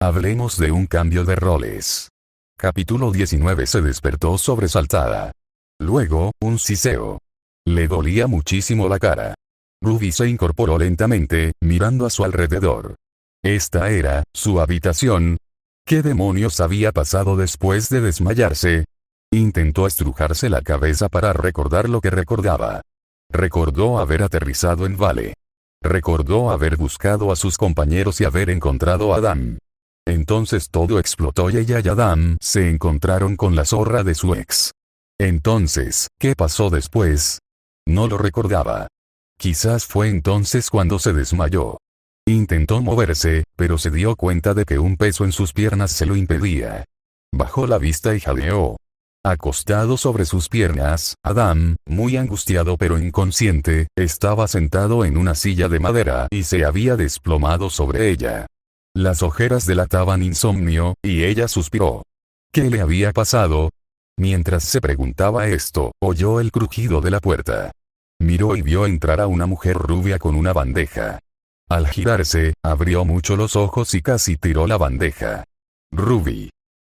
Hablemos de un cambio de roles. Capítulo 19. Se despertó sobresaltada. Luego, un siseo. Le dolía muchísimo la cara. Ruby se incorporó lentamente, mirando a su alrededor. Esta era su habitación. ¿Qué demonios había pasado después de desmayarse? Intentó estrujarse la cabeza para recordar lo que recordaba. Recordó haber aterrizado en Vale. Recordó haber buscado a sus compañeros y haber encontrado a Adam. Entonces todo explotó y ella y Adam se encontraron con la zorra de su ex. Entonces, ¿qué pasó después? No lo recordaba. Quizás fue entonces cuando se desmayó. Intentó moverse, pero se dio cuenta de que un peso en sus piernas se lo impedía. Bajó la vista y jadeó. Acostado sobre sus piernas, Adam, muy angustiado pero inconsciente, estaba sentado en una silla de madera y se había desplomado sobre ella. Las ojeras delataban insomnio, y ella suspiró. ¿Qué le había pasado? Mientras se preguntaba esto, oyó el crujido de la puerta. Miró y vio entrar a una mujer rubia con una bandeja. Al girarse, abrió mucho los ojos y casi tiró la bandeja. Ruby.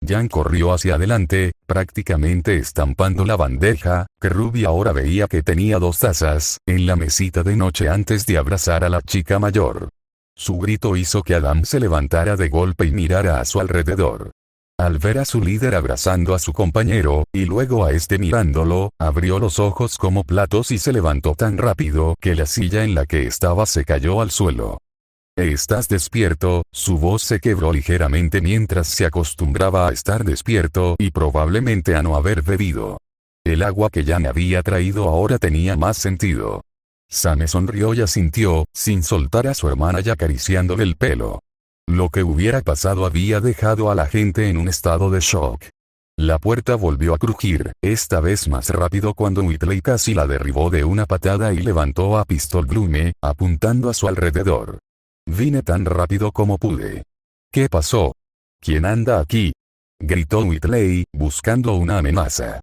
Jan corrió hacia adelante, prácticamente estampando la bandeja, que Ruby ahora veía que tenía 2 tazas, en la mesita de noche antes de abrazar a la chica mayor. Su grito hizo que Adam se levantara de golpe y mirara a su alrededor. Al ver a su líder abrazando a su compañero, y luego a este mirándolo, abrió los ojos como platos y se levantó tan rápido que la silla en la que estaba se cayó al suelo. ¿Estás despierto? Su voz se quebró ligeramente mientras se acostumbraba a estar despierto y probablemente a no haber bebido. El agua que Jan había traído ahora tenía más sentido. Same sonrió y asintió, sin soltar a su hermana y acariciándole el pelo. Lo que hubiera pasado había dejado a la gente en un estado de shock. La puerta volvió a crujir, esta vez más rápido cuando Whitley casi la derribó de una patada y levantó a Pistol Bloom, apuntando a su alrededor. Vine tan rápido como pude. ¿Qué pasó? ¿Quién anda aquí? Gritó Whitley, buscando una amenaza.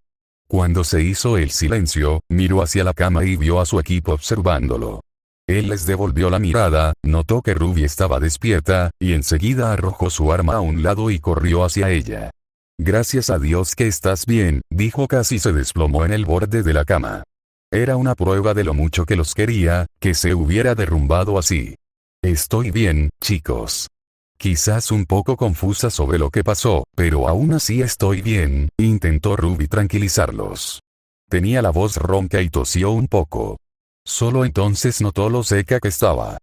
Cuando se hizo el silencio, miró hacia la cama y vio a su equipo observándolo. Él les devolvió la mirada, notó que Ruby estaba despierta, y enseguida arrojó su arma a un lado y corrió hacia ella. Gracias a Dios que estás bien, dijo casi se desplomó en el borde de la cama. Era una prueba de lo mucho que los quería, que se hubiera derrumbado así. Estoy bien, chicos. Quizás un poco confusa sobre lo que pasó, pero aún así estoy bien, intentó Ruby tranquilizarlos. Tenía la voz ronca y tosió un poco. Solo entonces notó lo seca que estaba.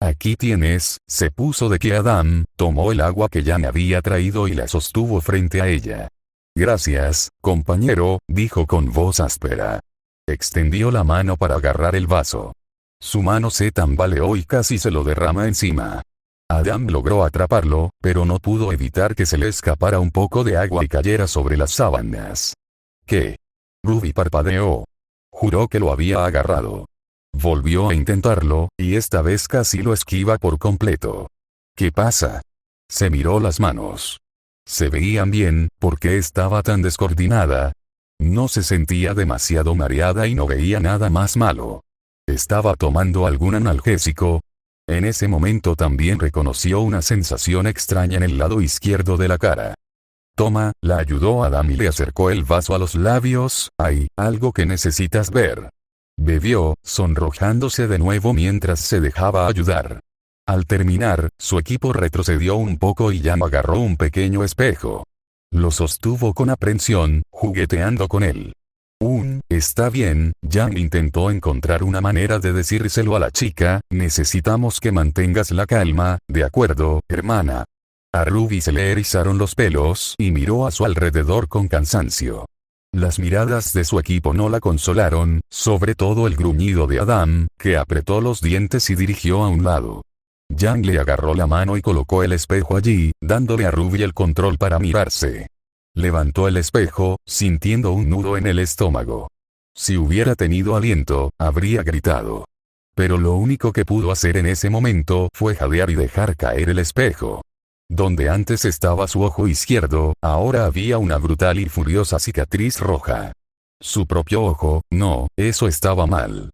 Aquí tienes, se puso de pie Adam, tomó el agua que Jan había traído y la sostuvo frente a ella. Gracias, compañero, dijo con voz áspera. Extendió la mano para agarrar el vaso. Su mano se tambaleó y casi se lo derrama encima. Adam logró atraparlo, pero no pudo evitar que se le escapara un poco de agua y cayera sobre las sábanas. ¿Qué? Ruby parpadeó. Juró que lo había agarrado. Volvió a intentarlo, y esta vez casi lo esquiva por completo. ¿Qué pasa? Se miró las manos. Se veían bien, ¿por qué estaba tan descoordinada? No se sentía demasiado mareada y no veía nada más malo. ¿Estaba tomando algún analgésico? En ese momento también reconoció una sensación extraña en el lado izquierdo de la cara. Toma, la ayudó Adam y le acercó el vaso a los labios. Hay algo que necesitas ver. Bebió, sonrojándose de nuevo mientras se dejaba ayudar. Al terminar, su equipo retrocedió un poco y Jan agarró un pequeño espejo. Lo sostuvo con aprensión, jugueteando con él. Está bien, Jan intentó encontrar una manera de decírselo a la chica, necesitamos que mantengas la calma, ¿de acuerdo, hermana? A Ruby se le erizaron los pelos y miró a su alrededor con cansancio. Las miradas de su equipo no la consolaron, sobre todo el gruñido de Adam, que apretó los dientes y dirigió a un lado. Jan le agarró la mano y colocó el espejo allí, dándole a Ruby el control para mirarse. Levantó el espejo, sintiendo un nudo en el estómago. Si hubiera tenido aliento, habría gritado. Pero lo único que pudo hacer en ese momento fue jadear y dejar caer el espejo. Donde antes estaba su ojo izquierdo, ahora había una brutal y furiosa cicatriz roja. Su propio ojo, no, eso estaba mal.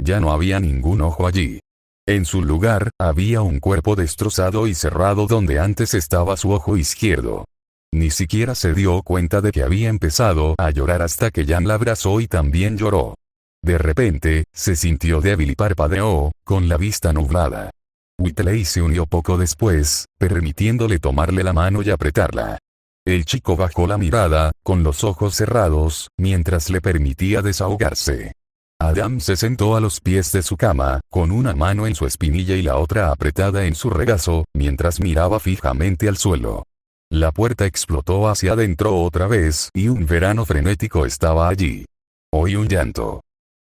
Ya no había ningún ojo allí. En su lugar, había un cuerpo destrozado y cerrado donde antes estaba su ojo izquierdo. Ni siquiera se dio cuenta de que había empezado a llorar hasta que Jan la abrazó y también lloró. De repente, se sintió débil y parpadeó, con la vista nublada. Whitley se unió poco después, permitiéndole tomarle la mano y apretarla. El chico bajó la mirada, con los ojos cerrados, mientras le permitía desahogarse. Adam se sentó a los pies de su cama, con una mano en su espinilla y la otra apretada en su regazo, mientras miraba fijamente al suelo. La puerta explotó hacia adentro otra vez y un verano frenético estaba allí. Oí un llanto.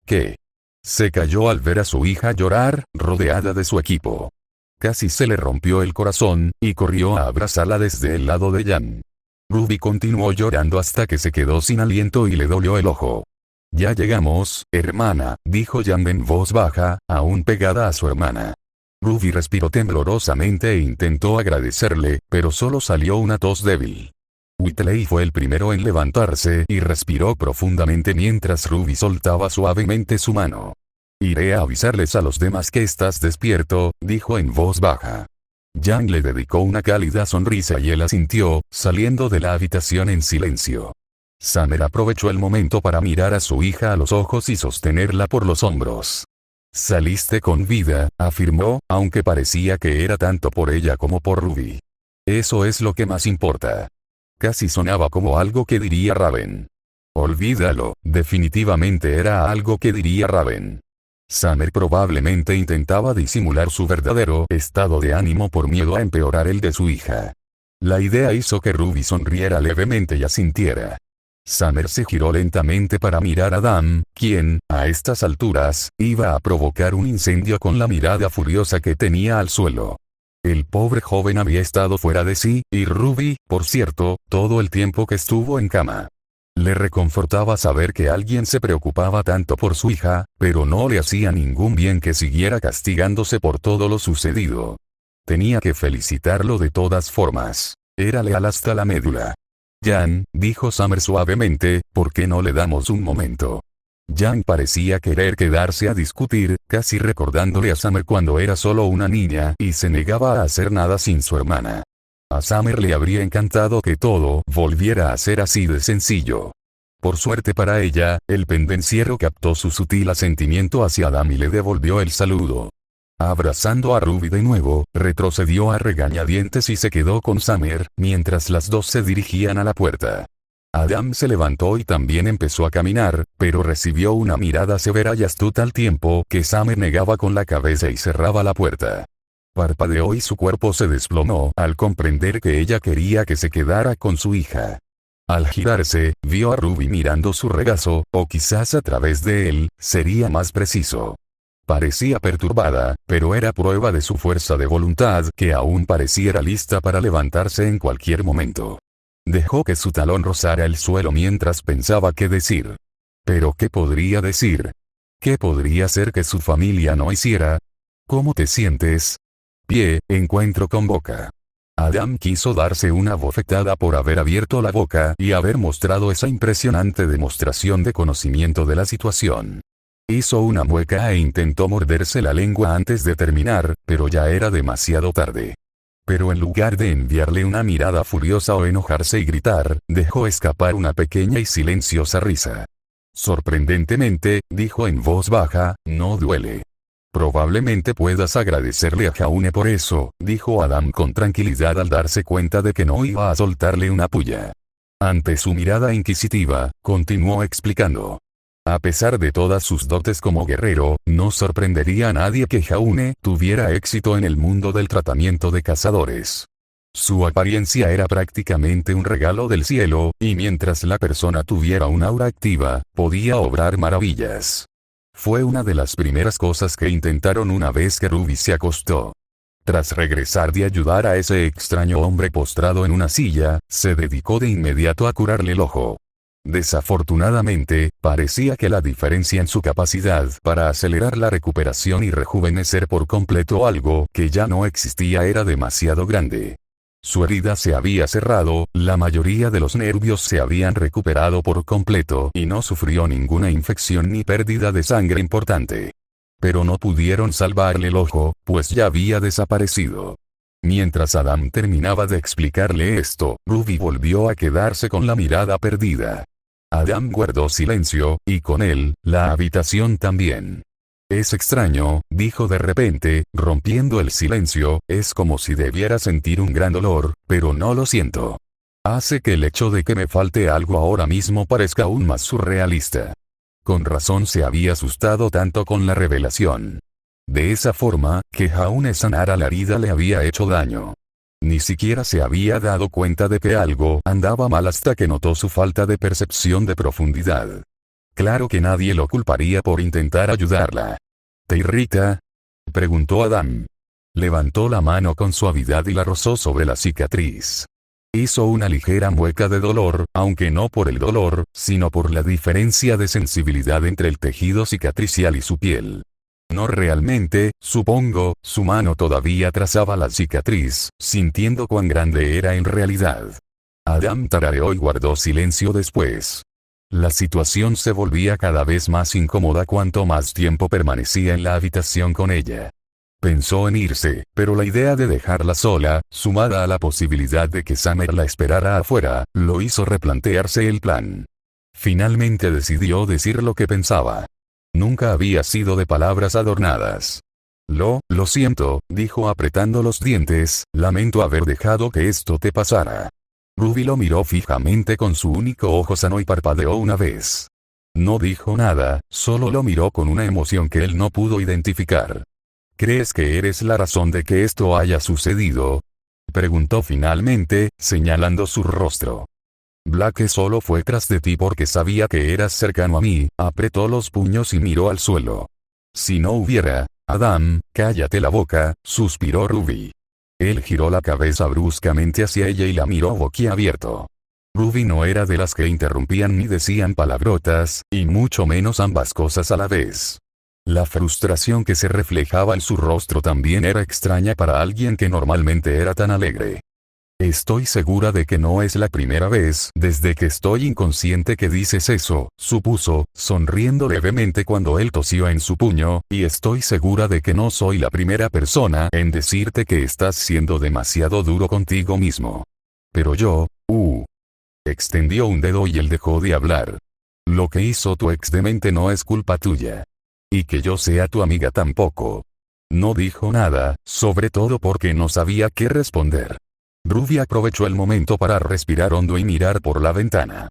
¿Qué? Se cayó al ver a su hija llorar, rodeada de su equipo. Casi se le rompió el corazón, y corrió a abrazarla desde el lado de Jan. Ruby continuó llorando hasta que se quedó sin aliento y le dolió el ojo. Ya llegamos, hermana, dijo Jan en voz baja, aún pegada a su hermana. Ruby respiró temblorosamente e intentó agradecerle, pero solo salió una tos débil. Whitley fue el primero en levantarse y respiró profundamente mientras Ruby soltaba suavemente su mano. Iré a avisarles a los demás que estás despierto, dijo en voz baja. Jan le dedicó una cálida sonrisa y él asintió, saliendo de la habitación en silencio. Summer aprovechó el momento para mirar a su hija a los ojos y sostenerla por los hombros. Saliste con vida, afirmó, aunque parecía que era tanto por ella como por Ruby. Eso es lo que más importa. Casi sonaba como algo que diría Raven. Olvídalo, definitivamente era algo que diría Raven. Summer probablemente intentaba disimular su verdadero estado de ánimo por miedo a empeorar el de su hija. La idea hizo que Ruby sonriera levemente y asintiera. Summer se giró lentamente para mirar a Adam, quien, a estas alturas, iba a provocar un incendio con la mirada furiosa que tenía al suelo. El pobre joven había estado fuera de sí, y Ruby, por cierto, todo el tiempo que estuvo en cama. Le reconfortaba saber que alguien se preocupaba tanto por su hija, pero no le hacía ningún bien que siguiera castigándose por todo lo sucedido. Tenía que felicitarlo de todas formas. Era leal hasta la médula. Jan, dijo Summer suavemente, ¿por qué no le damos un momento? Jan parecía querer quedarse a discutir, casi recordándole a Summer cuando era solo una niña y se negaba a hacer nada sin su hermana. A Summer le habría encantado que todo volviera a ser así de sencillo. Por suerte para ella, el pendenciero captó su sutil asentimiento hacia Adam y le devolvió el saludo. Abrazando a Ruby de nuevo, retrocedió a regañadientes y se quedó con Summer, mientras las dos se dirigían a la puerta. Adam se levantó y también empezó a caminar, pero recibió una mirada severa y astuta al tiempo que Summer negaba con la cabeza y cerraba la puerta. Parpadeó y su cuerpo se desplomó al comprender que ella quería que se quedara con su hija. Al girarse, vio a Ruby mirando su regazo, o quizás a través de él, sería más preciso. Parecía perturbada, pero era prueba de su fuerza de voluntad que aún pareciera lista para levantarse en cualquier momento. Dejó que su talón rozara el suelo mientras pensaba qué decir. ¿Pero qué podría decir? ¿Qué podría ser que su familia no hiciera? ¿Cómo te sientes? Pie, encuentro con boca. Adam quiso darse una bofetada por haber abierto la boca y haber mostrado esa impresionante demostración de conocimiento de la situación. Hizo una mueca e intentó morderse la lengua antes de terminar, pero ya era demasiado tarde. Pero en lugar de enviarle una mirada furiosa o enojarse y gritar, dejó escapar una pequeña y silenciosa risa. Sorprendentemente, dijo en voz baja, no duele. Probablemente puedas agradecerle a Jaune por eso, dijo Adam con tranquilidad al darse cuenta de que no iba a soltarle una puya. Ante su mirada inquisitiva, continuó explicando. A pesar de todas sus dotes como guerrero, no sorprendería a nadie que Jaune tuviera éxito en el mundo del tratamiento de cazadores. Su apariencia era prácticamente un regalo del cielo, y mientras la persona tuviera un aura activa, podía obrar maravillas. Fue una de las primeras cosas que intentaron una vez que Ruby se acostó. Tras regresar de ayudar a ese extraño hombre postrado en una silla, se dedicó de inmediato a curarle el ojo. Desafortunadamente, parecía que la diferencia en su capacidad para acelerar la recuperación y rejuvenecer por completo algo que ya no existía era demasiado grande. Su herida se había cerrado, la mayoría de los nervios se habían recuperado por completo y no sufrió ninguna infección ni pérdida de sangre importante. Pero no pudieron salvarle el ojo, pues ya había desaparecido. Mientras Adam terminaba de explicarle esto, Ruby volvió a quedarse con la mirada perdida. Adam guardó silencio, y con él, la habitación también. Es extraño, dijo de repente, rompiendo el silencio, es como si debiera sentir un gran dolor, pero no lo siento. Hace que el hecho de que me falte algo ahora mismo parezca aún más surrealista. Con razón se había asustado tanto con la revelación. De esa forma, que aún sanara la herida le había hecho daño. Ni siquiera se había dado cuenta de que algo andaba mal hasta que notó su falta de percepción de profundidad. Claro que nadie lo culparía por intentar ayudarla. ¿Te irrita?, preguntó Adam. Levantó la mano con suavidad y la rozó sobre la cicatriz. Hizo una ligera mueca de dolor, aunque no por el dolor, sino por la diferencia de sensibilidad entre el tejido cicatricial y su piel. No realmente, supongo, su mano todavía trazaba la cicatriz, sintiendo cuán grande era en realidad. Adam tarareó y guardó silencio después. La situación se volvía cada vez más incómoda cuanto más tiempo permanecía en la habitación con ella. Pensó en irse, pero la idea de dejarla sola, sumada a la posibilidad de que Summer la esperara afuera, lo hizo replantearse el plan. Finalmente decidió decir lo que pensaba. Nunca había sido de palabras adornadas. Lo siento, dijo apretando los dientes, lamento haber dejado que esto te pasara. Ruby lo miró fijamente con su único ojo sano y parpadeó una vez. No dijo nada, solo lo miró con una emoción que él no pudo identificar. ¿Crees que eres la razón de que esto haya sucedido?, preguntó finalmente, señalando su rostro. Blake solo fue tras de ti porque sabía que eras cercano a mí, apretó los puños y miró al suelo. Si no hubiera, Adam, cállate la boca, suspiró Ruby. Él giró la cabeza bruscamente hacia ella y la miró boquiabierto. Ruby no era de las que interrumpían ni decían palabrotas, y mucho menos ambas cosas a la vez. La frustración que se reflejaba en su rostro también era extraña para alguien que normalmente era tan alegre. Estoy segura de que no es la primera vez desde que estoy inconsciente que dices eso, supuso, sonriendo levemente cuando él tosió en su puño, y estoy segura de que no soy la primera persona en decirte que estás siendo demasiado duro contigo mismo. Pero yo, extendió un dedo y él dejó de hablar. Lo que hizo tu ex demente no es culpa tuya. Y que yo sea tu amiga tampoco. No dijo nada, sobre todo porque no sabía qué responder. Ruby aprovechó el momento para respirar hondo y mirar por la ventana.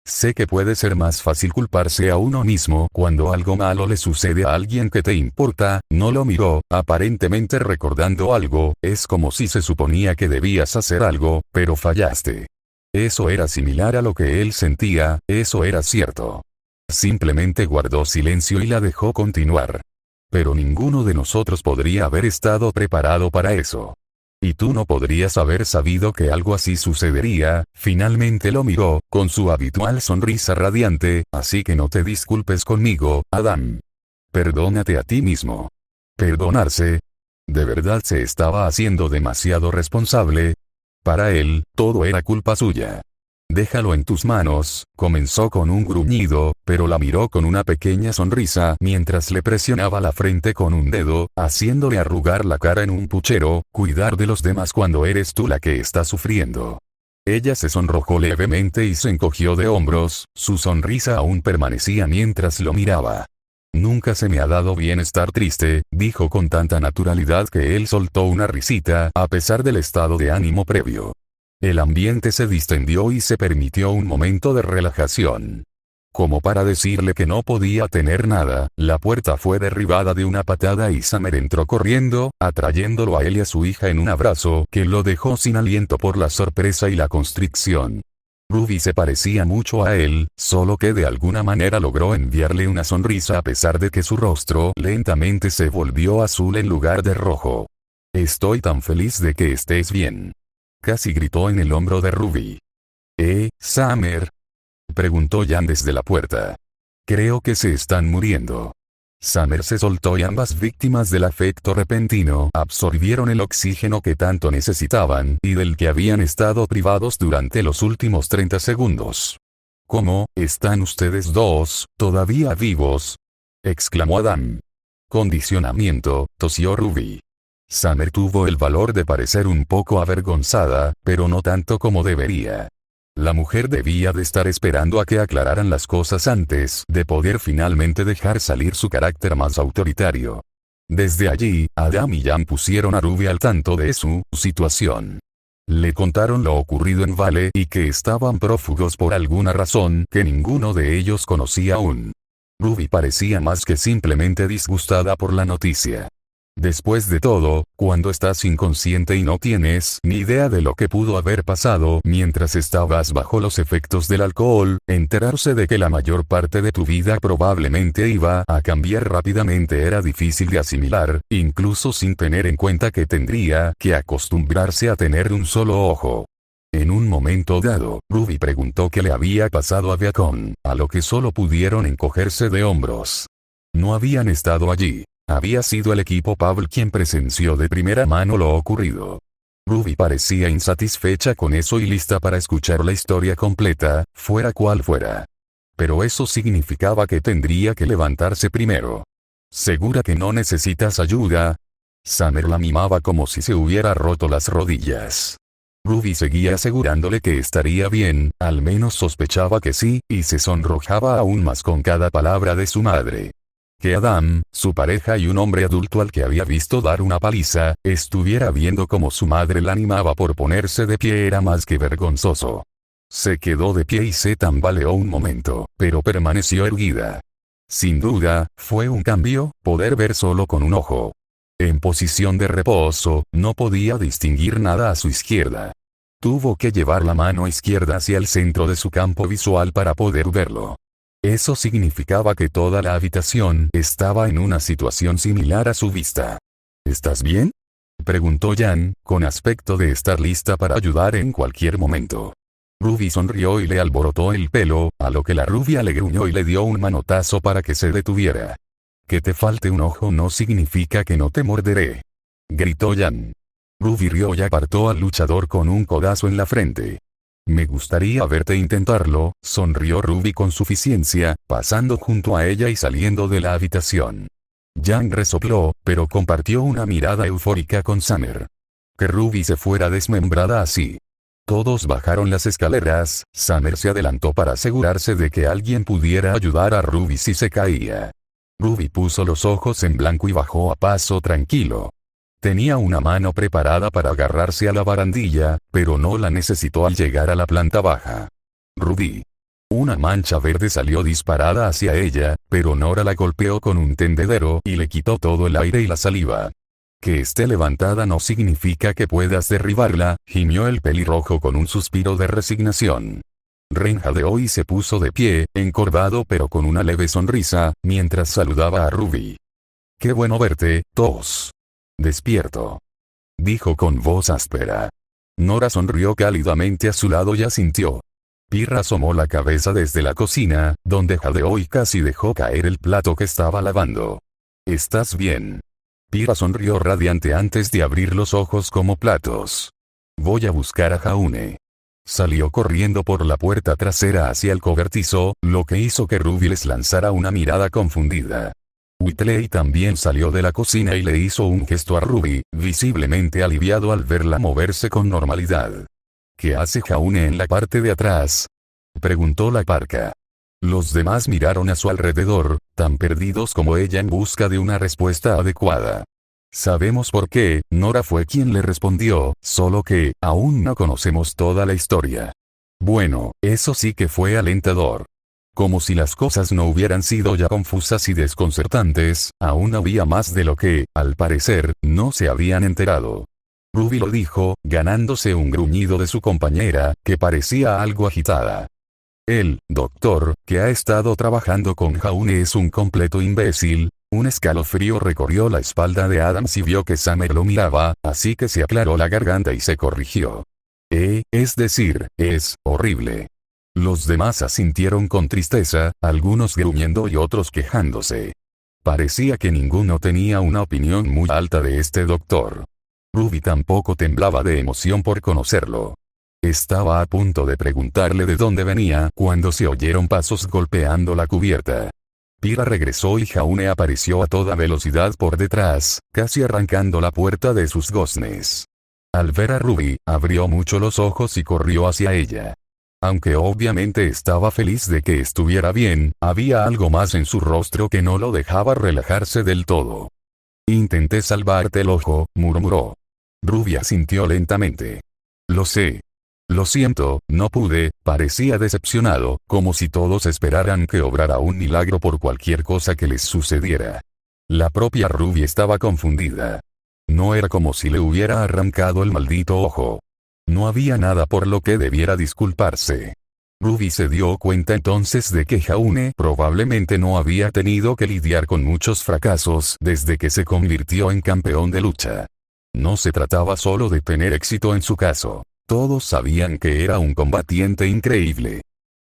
Sé que puede ser más fácil culparse a uno mismo cuando algo malo le sucede a alguien que te importa, no lo miró, aparentemente recordando algo, es como si se suponía que debías hacer algo, pero fallaste. Eso era similar a lo que él sentía, eso era cierto. Simplemente guardó silencio y la dejó continuar. Pero ninguno de nosotros podría haber estado preparado para eso. Y tú no podrías haber sabido que algo así sucedería, finalmente lo miró, con su habitual sonrisa radiante, así que no te disculpes conmigo, Adam. Perdónate a ti mismo. ¿Perdonarse? ¿De verdad se estaba haciendo demasiado responsable? Para él, todo era culpa suya. Déjalo en tus manos, comenzó con un gruñido, pero la miró con una pequeña sonrisa mientras le presionaba la frente con un dedo, haciéndole arrugar la cara en un puchero, cuidar de los demás cuando eres tú la que está sufriendo. Ella se sonrojó levemente y se encogió de hombros, su sonrisa aún permanecía mientras lo miraba. Nunca se me ha dado bien estar triste, dijo con tanta naturalidad que él soltó una risita a pesar del estado de ánimo previo. El ambiente se distendió y se permitió un momento de relajación. Como para decirle que no podía tener nada, la puerta fue derribada de una patada y Summer entró corriendo, atrayéndolo a él y a su hija en un abrazo que lo dejó sin aliento por la sorpresa y la constricción. Ruby se parecía mucho a él, solo que de alguna manera logró enviarle una sonrisa a pesar de que su rostro lentamente se volvió azul en lugar de rojo. Estoy tan feliz de que estés bien. Casi gritó en el hombro de Ruby. Summer? Preguntó Jan desde la puerta. Creo que se están muriendo. Summer se soltó y ambas víctimas del afecto repentino absorbieron el oxígeno que tanto necesitaban y del que habían estado privados durante los últimos 30 segundos. ¿Cómo, están ustedes dos, todavía vivos?, exclamó Adam. Condicionamiento, tosió Ruby. Summer tuvo el valor de parecer un poco avergonzada, pero no tanto como debería. La mujer debía de estar esperando a que aclararan las cosas antes de poder finalmente dejar salir su carácter más autoritario. Desde allí, Adam y Jan pusieron a Ruby al tanto de su situación. Le contaron lo ocurrido en Vale y que estaban prófugos por alguna razón que ninguno de ellos conocía aún. Ruby parecía más que simplemente disgustada por la noticia. Después de todo, cuando estás inconsciente y no tienes ni idea de lo que pudo haber pasado mientras estabas bajo los efectos del alcohol, enterarse de que la mayor parte de tu vida probablemente iba a cambiar rápidamente era difícil de asimilar, incluso sin tener en cuenta que tendría que acostumbrarse a tener un solo ojo. En un momento dado, Ruby preguntó qué le había pasado a Beacon, a lo que solo pudieron encogerse de hombros. No habían estado allí. Había sido el equipo Pavel quien presenció de primera mano lo ocurrido. Ruby parecía insatisfecha con eso y lista para escuchar la historia completa, fuera cual fuera. Pero eso significaba que tendría que levantarse primero. ¿Segura que no necesitas ayuda? Summer la mimaba como si se hubiera roto las rodillas. Ruby seguía asegurándole que estaría bien, al menos sospechaba que sí, y se sonrojaba aún más con cada palabra de su madre. Que Adam, su pareja y un hombre adulto al que había visto dar una paliza, estuviera viendo cómo su madre la animaba por ponerse de pie era más que vergonzoso. Se quedó de pie y se tambaleó un momento, pero permaneció erguida. Sin duda, fue un cambio, poder ver solo con un ojo. En posición de reposo, no podía distinguir nada a su izquierda. Tuvo que llevar la mano izquierda hacia el centro de su campo visual para poder verlo. Eso significaba que toda la habitación estaba en una situación similar a su vista. ¿Estás bien?, preguntó Jan, con aspecto de estar lista para ayudar en cualquier momento. Ruby sonrió y le alborotó el pelo, a lo que la rubia le gruñó y le dio un manotazo para que se detuviera. Que te falte un ojo no significa que no te morderé, gritó Jan. Ruby rió y apartó al luchador con un codazo en la frente. Me gustaría verte intentarlo, sonrió Ruby con suficiencia, pasando junto a ella y saliendo de la habitación. Jan resopló, pero compartió una mirada eufórica con Summer. Que Ruby se fuera desmembrada así. Todos bajaron las escaleras, Summer se adelantó para asegurarse de que alguien pudiera ayudar a Ruby si se caía. Ruby puso los ojos en blanco y bajó a paso tranquilo. Tenía una mano preparada para agarrarse a la barandilla, pero no la necesitó al llegar a la planta baja. Ruby. Una mancha verde salió disparada hacia ella, pero Nora la golpeó con un tendedero y le quitó todo el aire y la saliva. Que esté levantada no significa que puedas derribarla, gimió el pelirrojo con un suspiro de resignación. Ren jadeó y se puso de pie, encorvado pero con una leve sonrisa, mientras saludaba a Ruby. Qué bueno verte, tos. Despierto, dijo con voz áspera. Nora sonrió cálidamente a su lado y asintió. Pirra asomó la cabeza desde la cocina, donde jadeó y casi dejó caer el plato que estaba lavando. ¿Estás bien? Pirra sonrió radiante antes de abrir los ojos como platos. Voy a buscar a Jaune. Salió corriendo por la puerta trasera hacia el cobertizo, lo que hizo que Ruby les lanzara una mirada confundida. Whitley también salió de la cocina y le hizo un gesto a Ruby, visiblemente aliviado al verla moverse con normalidad. ¿Qué hace Jaune en la parte de atrás?, preguntó la parca. Los demás miraron a su alrededor, tan perdidos como ella en busca de una respuesta adecuada. Sabemos por qué, Nora fue quien le respondió, solo que, aún no conocemos toda la historia. Bueno, eso sí que fue alentador. Como si las cosas no hubieran sido ya confusas y desconcertantes, aún había más de lo que, al parecer, no se habían enterado. Ruby lo dijo, ganándose un gruñido de su compañera, que parecía algo agitada. El doctor, que ha estado trabajando con Jaune es un completo imbécil. Un escalofrío recorrió la espalda de Adams y vio que Summer lo miraba, así que se aclaró la garganta y se corrigió. Es decir, es horrible. Los demás asintieron con tristeza, algunos gruñendo y otros quejándose. Parecía que ninguno tenía una opinión muy alta de este doctor. Ruby tampoco temblaba de emoción por conocerlo. Estaba a punto de preguntarle de dónde venía cuando se oyeron pasos golpeando la cubierta. Pira regresó y Jaune apareció a toda velocidad por detrás, casi arrancando la puerta de sus goznes. Al ver a Ruby, abrió mucho los ojos y corrió hacia ella. Aunque obviamente estaba feliz de que estuviera bien, había algo más en su rostro que no lo dejaba relajarse del todo. Intenté salvarte el ojo, murmuró. Ruby asintió lentamente. Lo sé. Lo siento, no pude, parecía decepcionado, como si todos esperaran que obrara un milagro por cualquier cosa que les sucediera. La propia Ruby estaba confundida. No era como si le hubiera arrancado el maldito ojo. No había nada por lo que debiera disculparse. Ruby se dio cuenta entonces de que Jaune probablemente no había tenido que lidiar con muchos fracasos desde que se convirtió en campeón de lucha. No se trataba solo de tener éxito en su caso. Todos sabían que era un combatiente increíble.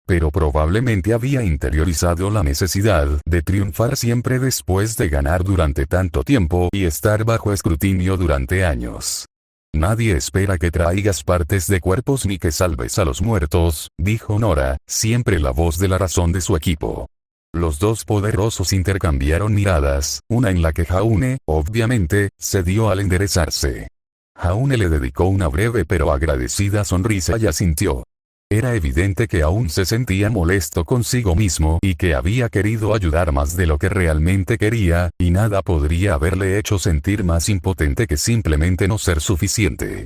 Pero probablemente había interiorizado la necesidad de triunfar siempre después de ganar durante tanto tiempo y estar bajo escrutinio durante años. Nadie espera que traigas partes de cuerpos ni que salves a los muertos, dijo Nora, siempre la voz de la razón de su equipo. Los dos poderosos intercambiaron miradas, una en la que Jaune, obviamente, cedió al enderezarse. Jaune le dedicó una breve pero agradecida sonrisa y asintió. Era evidente que aún se sentía molesto consigo mismo y que había querido ayudar más de lo que realmente quería, y nada podría haberle hecho sentir más impotente que simplemente no ser suficiente.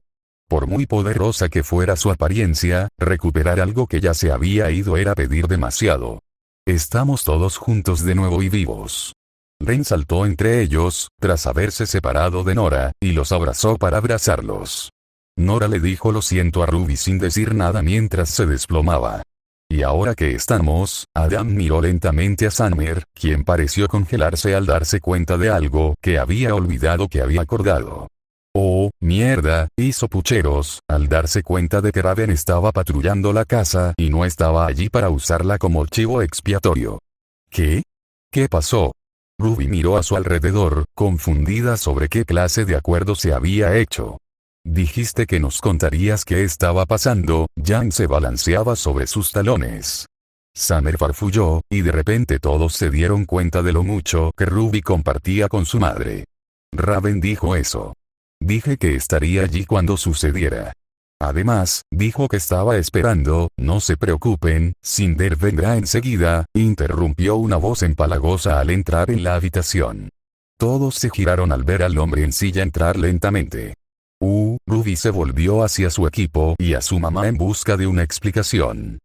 Por muy poderosa que fuera su apariencia, recuperar algo que ya se había ido era pedir demasiado. Estamos todos juntos de nuevo y vivos. Ren saltó entre ellos, tras haberse separado de Nora, y los abrazó para abrazarlos. Nora le dijo lo siento a Ruby sin decir nada mientras se desplomaba. Y ahora que estamos, Adam miró lentamente a Summer, quien pareció congelarse al darse cuenta de algo que había olvidado que había acordado. Oh, mierda, hizo pucheros, al darse cuenta de que Raven estaba patrullando la casa y no estaba allí para usarla como chivo expiatorio. ¿Qué? ¿Qué pasó? Ruby miró a su alrededor, confundida sobre qué clase de acuerdo se había hecho. Dijiste que nos contarías qué estaba pasando. Jan se balanceaba sobre sus talones. Summer farfulló, y de repente todos se dieron cuenta de lo mucho que Ruby compartía con su madre. Raven dijo eso. Dije que estaría allí cuando sucediera. Además, dijo que estaba esperando, no se preocupen, Cinder vendrá enseguida, interrumpió una voz empalagosa al entrar en la habitación. Todos se giraron al ver al hombre en silla entrar lentamente. Ruby se volvió hacia su equipo y a su mamá en busca de una explicación.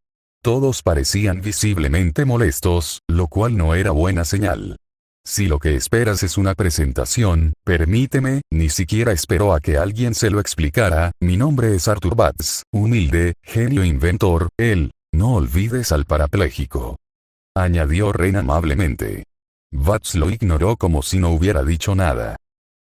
Todos parecían visiblemente molestos, lo cual no era buena señal. Si lo que esperas es una presentación, permíteme, ni siquiera esperó a que alguien se lo explicara. Mi nombre es Arthur Batts, humilde, genio inventor, no olvides al parapléjico. Añadió Ren amablemente. Batts lo ignoró como si no hubiera dicho nada.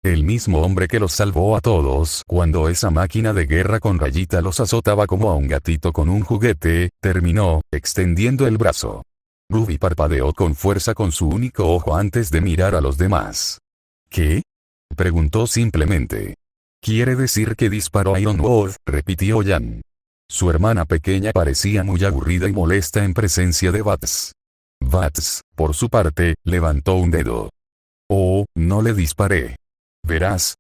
El mismo hombre que los salvó a todos cuando esa máquina de guerra con rayita los azotaba como a un gatito con un juguete, terminó, extendiendo el brazo. Ruby parpadeó con fuerza con su único ojo antes de mirar a los demás. ¿Qué? Preguntó simplemente. Quiere decir que disparó a Ironwood, repitió Jan. Su hermana pequeña parecía muy aburrida y molesta en presencia de Batts. Batts, por su parte, levantó un dedo. Oh, no le disparé. Verás,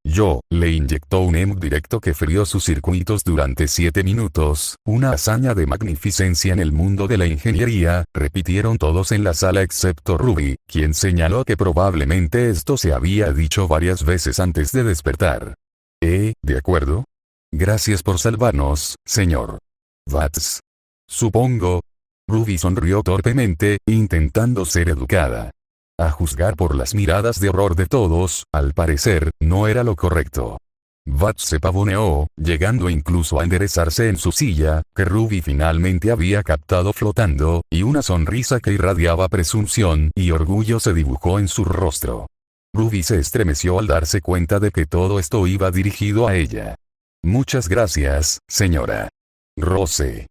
le inyectó un EMP directo que frió sus circuitos durante 7 minutos, una hazaña de magnificencia en el mundo de la ingeniería, repitieron todos en la sala excepto Ruby, quien señaló que probablemente esto se había dicho varias veces antes de despertar. ¿De acuerdo? Gracias por salvarnos, señor Batts. Supongo. Ruby sonrió torpemente, intentando ser educada. A juzgar por las miradas de horror de todos, al parecer, no era lo correcto. Batts se pavoneó, llegando incluso a enderezarse en su silla, que Ruby finalmente había captado flotando, y una sonrisa que irradiaba presunción y orgullo se dibujó en su rostro. Ruby se estremeció al darse cuenta de que todo esto iba dirigido a ella. Muchas gracias, señora Rose.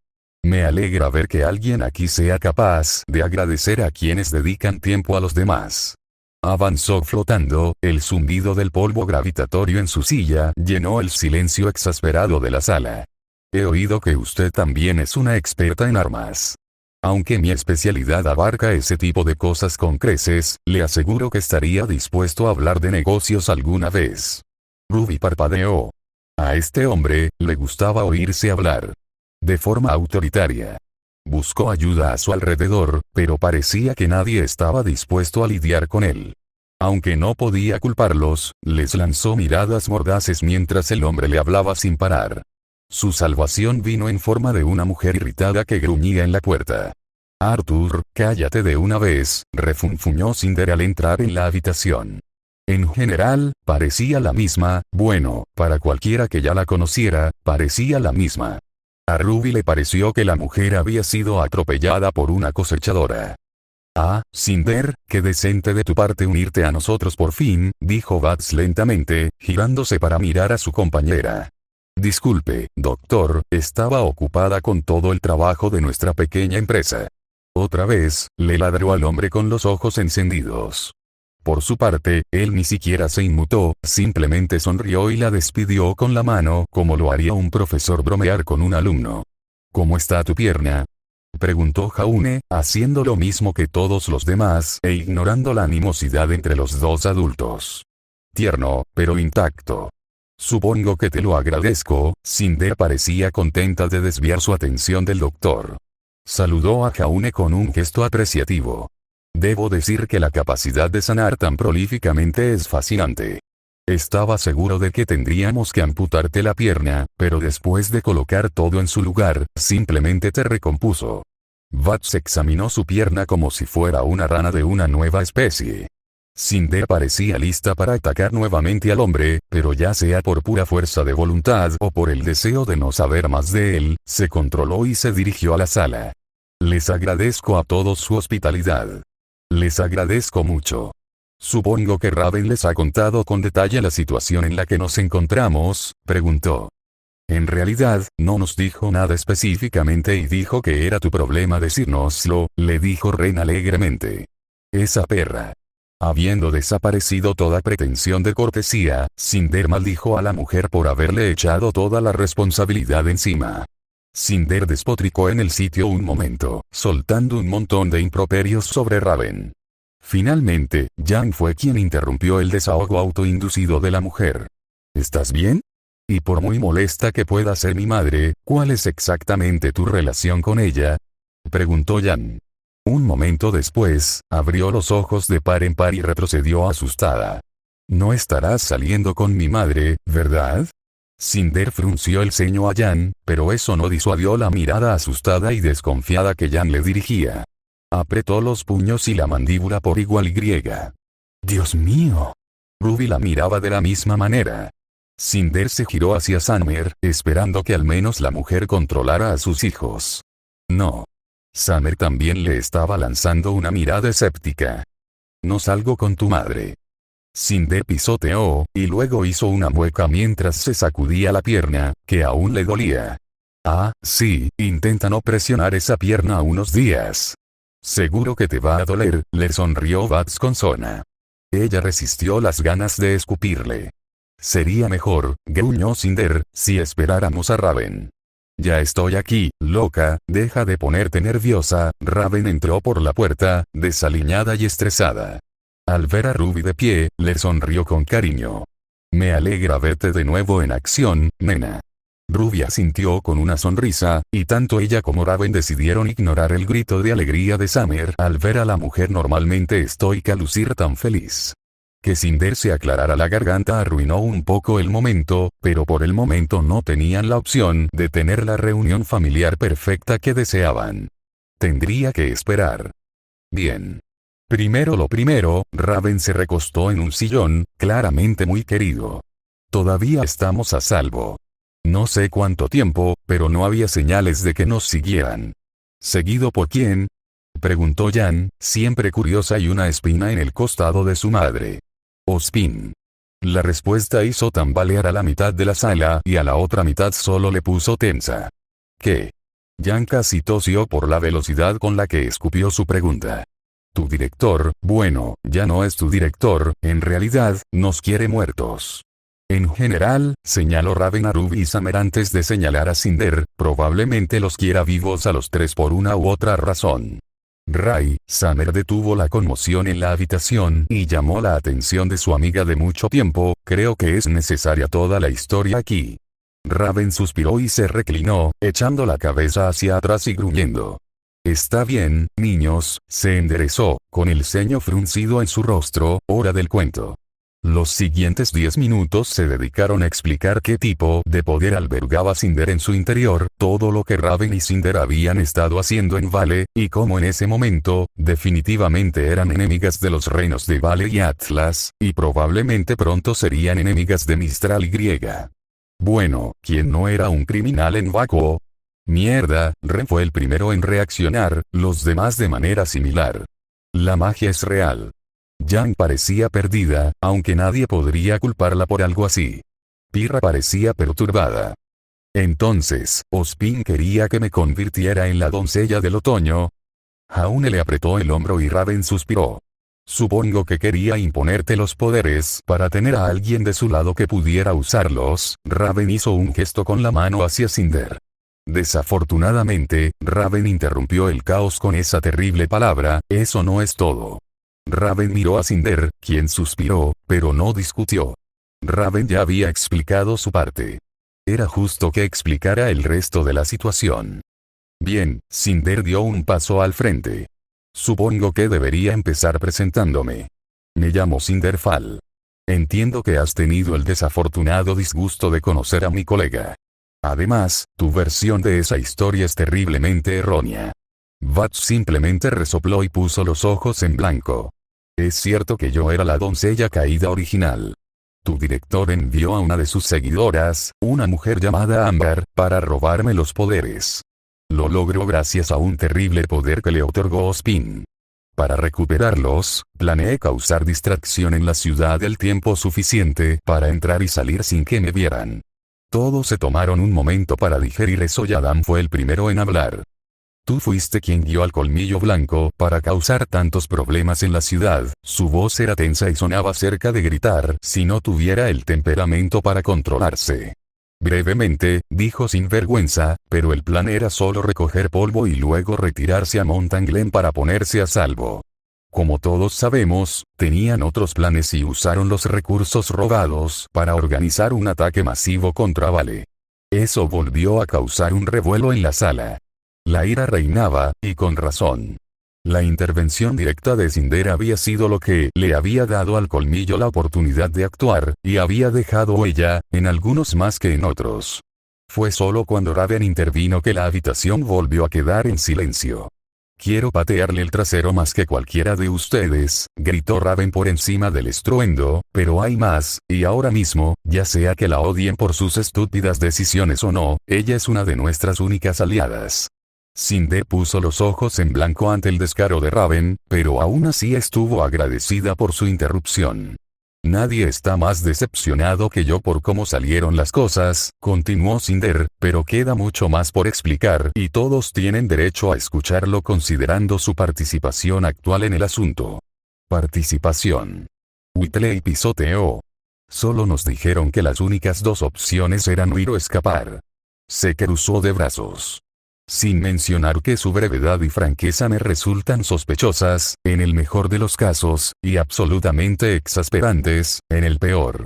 Me alegra ver que alguien aquí sea capaz de agradecer a quienes dedican tiempo a los demás. Avanzó flotando, el zumbido del polvo gravitatorio en su silla llenó el silencio exasperado de la sala. He oído que usted también es una experta en armas. Aunque mi especialidad abarca ese tipo de cosas con creces, le aseguro que estaría dispuesto a hablar de negocios alguna vez. Ruby parpadeó. A este hombre, le gustaba oírse hablar. De forma autoritaria. Buscó ayuda a su alrededor, pero parecía que nadie estaba dispuesto a lidiar con él. Aunque no podía culparlos, les lanzó miradas mordaces mientras el hombre le hablaba sin parar. Su salvación vino en forma de una mujer irritada que gruñía en la puerta. Arthur, cállate de una vez, refunfuñó Cinder al entrar en la habitación. En general, parecía la misma, bueno, para cualquiera que ya la conociera, parecía la misma. A Ruby le pareció que la mujer había sido atropellada por una cosechadora. Ah, Cinder, qué decente de tu parte unirte a nosotros por fin, dijo Bats lentamente, girándose para mirar a su compañera. Disculpe, doctor, estaba ocupada con todo el trabajo de nuestra pequeña empresa. Otra vez, le ladró al hombre con los ojos encendidos. Por su parte, él ni siquiera se inmutó, simplemente sonrió y la despidió con la mano como lo haría un profesor bromear con un alumno. ¿Cómo está tu pierna?, preguntó Jaune, haciendo lo mismo que todos los demás e ignorando la animosidad entre los dos adultos. Tierno, pero intacto. Supongo que te lo agradezco. Cinder parecía contenta de desviar su atención del doctor. Saludó a Jaune con un gesto apreciativo. Debo decir que la capacidad de sanar tan prolíficamente es fascinante. Estaba seguro de que tendríamos que amputarte la pierna, pero después de colocar todo en su lugar, simplemente te recompuso. Bats examinó su pierna como si fuera una rana de una nueva especie. Cinder parecía lista para atacar nuevamente al hombre, pero ya sea por pura fuerza de voluntad o por el deseo de no saber más de él, se controló y se dirigió a la sala. Les agradezco a todos su hospitalidad. Les agradezco mucho. Supongo que Raven les ha contado con detalle la situación en la que nos encontramos, preguntó. En realidad, no nos dijo nada específicamente y dijo que era tu problema decírnoslo, le dijo Ren alegremente. Esa perra. Habiendo desaparecido toda pretensión de cortesía, Cinder maldijo a la mujer por haberle echado toda la responsabilidad encima. Cinder despotricó en el sitio un momento, soltando un montón de improperios sobre Raven. Finalmente, Jan fue quien interrumpió el desahogo autoinducido de la mujer. ¿Estás bien? Y por muy molesta que pueda ser mi madre, ¿cuál es exactamente tu relación con ella?, preguntó Jan. Un momento después, abrió los ojos de par en par y retrocedió asustada. No estarás saliendo con mi madre, ¿verdad? Cinder frunció el ceño a Jan, pero eso no disuadió la mirada asustada y desconfiada que Jan le dirigía. Apretó los puños y la mandíbula por igual y. ¡Dios mío! Ruby la miraba de la misma manera. Cinder se giró hacia Summer, esperando que al menos la mujer controlara a sus hijos. No. Summer también le estaba lanzando una mirada escéptica. No salgo con tu madre. Cinder pisoteó, y luego hizo una mueca mientras se sacudía la pierna, que aún le dolía. Ah, sí, intenta no presionar esa pierna unos días. Seguro que te va a doler, le sonrió Bats con zona. Ella resistió las ganas de escupirle. Sería mejor, gruñó Cinder, si esperáramos a Raven. Ya estoy aquí, loca, deja de ponerte nerviosa. Raven entró por la puerta, desaliñada y estresada. Al ver a Ruby de pie, le sonrió con cariño. Me alegra verte de nuevo en acción, nena. Ruby asintió con una sonrisa, y tanto ella como Raven decidieron ignorar el grito de alegría de Summer al ver a la mujer normalmente estoica lucir tan feliz. Que Cinder se aclarara la garganta arruinó un poco el momento, pero por el momento no tenían la opción de tener la reunión familiar perfecta que deseaban. Tendría que esperar. Bien. Primero lo primero, Raven se recostó en un sillón, claramente muy querido. Todavía estamos a salvo. No sé cuánto tiempo, pero no había señales de que nos siguieran. ¿Seguido por quién?, preguntó Jan, siempre curiosa y una espina en el costado de su madre. Ospin. La respuesta hizo tambalear a la mitad de la sala y a la otra mitad solo le puso tensa. ¿Qué? Jan casi tosió por la velocidad con la que escupió su pregunta. Tu director, bueno, ya no es tu director, en realidad, nos quiere muertos. En general, señaló Raven a Ruby y Summer antes de señalar a Cinder, probablemente los quiera vivos a los tres por una u otra razón. Summer detuvo la conmoción en la habitación y llamó la atención de su amiga de mucho tiempo, creo que es necesaria toda la historia aquí. Raven suspiró y se reclinó, echando la cabeza hacia atrás y gruñendo. Está bien, niños, se enderezó, con el ceño fruncido en su rostro, hora del cuento. Los siguientes 10 minutos se dedicaron a explicar qué tipo de poder albergaba Cinder en su interior, todo lo que Raven y Cinder habían estado haciendo en Vale, y cómo en ese momento, definitivamente eran enemigas de los reinos de Vale y Atlas, y probablemente pronto serían enemigas de Mistral y Griega. Bueno, ¿quién no era un criminal en Vacuo? Mierda, Ren fue el primero en reaccionar, los demás de manera similar. La magia es real. Yang parecía perdida, aunque nadie podría culparla por algo así. Pirra parecía perturbada. Entonces, Ospin quería que me convirtiera en la doncella del otoño. Jaune le apretó el hombro y Raven suspiró. Supongo que quería imponerte los poderes para tener a alguien de su lado que pudiera usarlos. Raven hizo un gesto con la mano hacia Cinder. Desafortunadamente, Raven interrumpió el caos con esa terrible palabra, eso no es todo. Raven miró a Cinder, quien suspiró, pero no discutió. Raven ya había explicado su parte. Era justo que explicara el resto de la situación. Bien, Cinder dio un paso al frente. Supongo que debería empezar presentándome. Me llamo Cinder Fall. Entiendo que has tenido el desafortunado disgusto de conocer a mi colega. Además, tu versión de esa historia es terriblemente errónea. Vats simplemente resopló y puso los ojos en blanco. Es cierto que yo era la doncella caída original. Tu director envió a una de sus seguidoras, una mujer llamada Amber, para robarme los poderes. Lo logró gracias a un terrible poder que le otorgó Ospin. Para recuperarlos, planeé causar distracción en la ciudad el tiempo suficiente para entrar y salir sin que me vieran. Todos se tomaron un momento para digerir eso y Adam fue el primero en hablar. Tú fuiste quien guió al Colmillo Blanco para causar tantos problemas en la ciudad. Su voz era tensa y sonaba cerca de gritar si no tuviera el temperamento para controlarse. Brevemente, dijo sin vergüenza, pero el plan era solo recoger polvo y luego retirarse a Mountain Glen para ponerse a salvo. Como todos sabemos, tenían otros planes y usaron los recursos robados para organizar un ataque masivo contra Vale. Eso volvió a causar un revuelo en la sala. La ira reinaba, y con razón. La intervención directa de Cinder había sido lo que le había dado al Colmillo la oportunidad de actuar, y había dejado huella, en algunos más que en otros. Fue solo cuando Raven intervino que la habitación volvió a quedar en silencio. Quiero patearle el trasero más que cualquiera de ustedes, gritó Raven por encima del estruendo, pero hay más, y ahora mismo, ya sea que la odien por sus estúpidas decisiones o no, ella es una de nuestras únicas aliadas. Cinder puso los ojos en blanco ante el descaro de Raven, pero aún así estuvo agradecida por su interrupción. Nadie está más decepcionado que yo por cómo salieron las cosas, continuó Cinder, pero queda mucho más por explicar y todos tienen derecho a escucharlo considerando su participación actual en el asunto. Participación. Whitley pisoteó. Solo nos dijeron que las únicas dos opciones eran huir o escapar. Se cruzó de brazos. Sin mencionar que su brevedad y franqueza me resultan sospechosas, en el mejor de los casos, y absolutamente exasperantes, en el peor.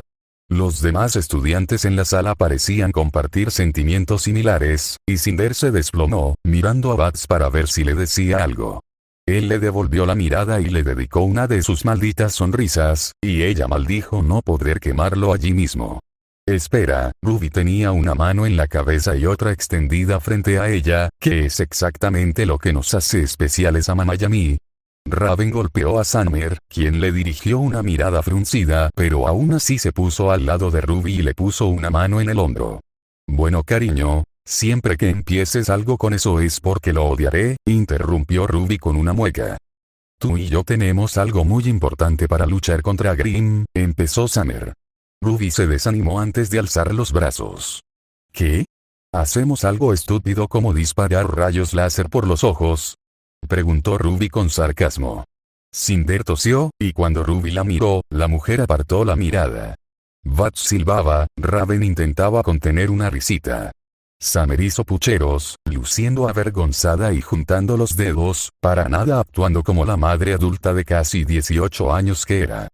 Los demás estudiantes en la sala parecían compartir sentimientos similares, y Cinder se desplomó, mirando a Bats para ver si le decía algo. Él le devolvió la mirada y le dedicó una de sus malditas sonrisas, y ella maldijo no poder quemarlo allí mismo. Espera, Ruby tenía una mano en la cabeza y otra extendida frente a ella, que es exactamente lo que nos hace especiales a Mama y a mí. Raven golpeó a Summer, quien le dirigió una mirada fruncida, pero aún así se puso al lado de Ruby y le puso una mano en el hombro. Bueno cariño, siempre que empieces algo con eso es porque lo odiaré, interrumpió Ruby con una mueca. Tú y yo tenemos algo muy importante para luchar contra Grimm, empezó Summer. Ruby se desanimó antes de alzar los brazos. ¿Qué? ¿Hacemos algo estúpido como disparar rayos láser por los ojos? Preguntó Ruby con sarcasmo. Cinder tosió, y cuando Ruby la miró, la mujer apartó la mirada. Vats silbaba, Raven intentaba contener una risita. Summer hizo pucheros, luciendo avergonzada y juntando los dedos, para nada actuando como la madre adulta de casi 18 años que era.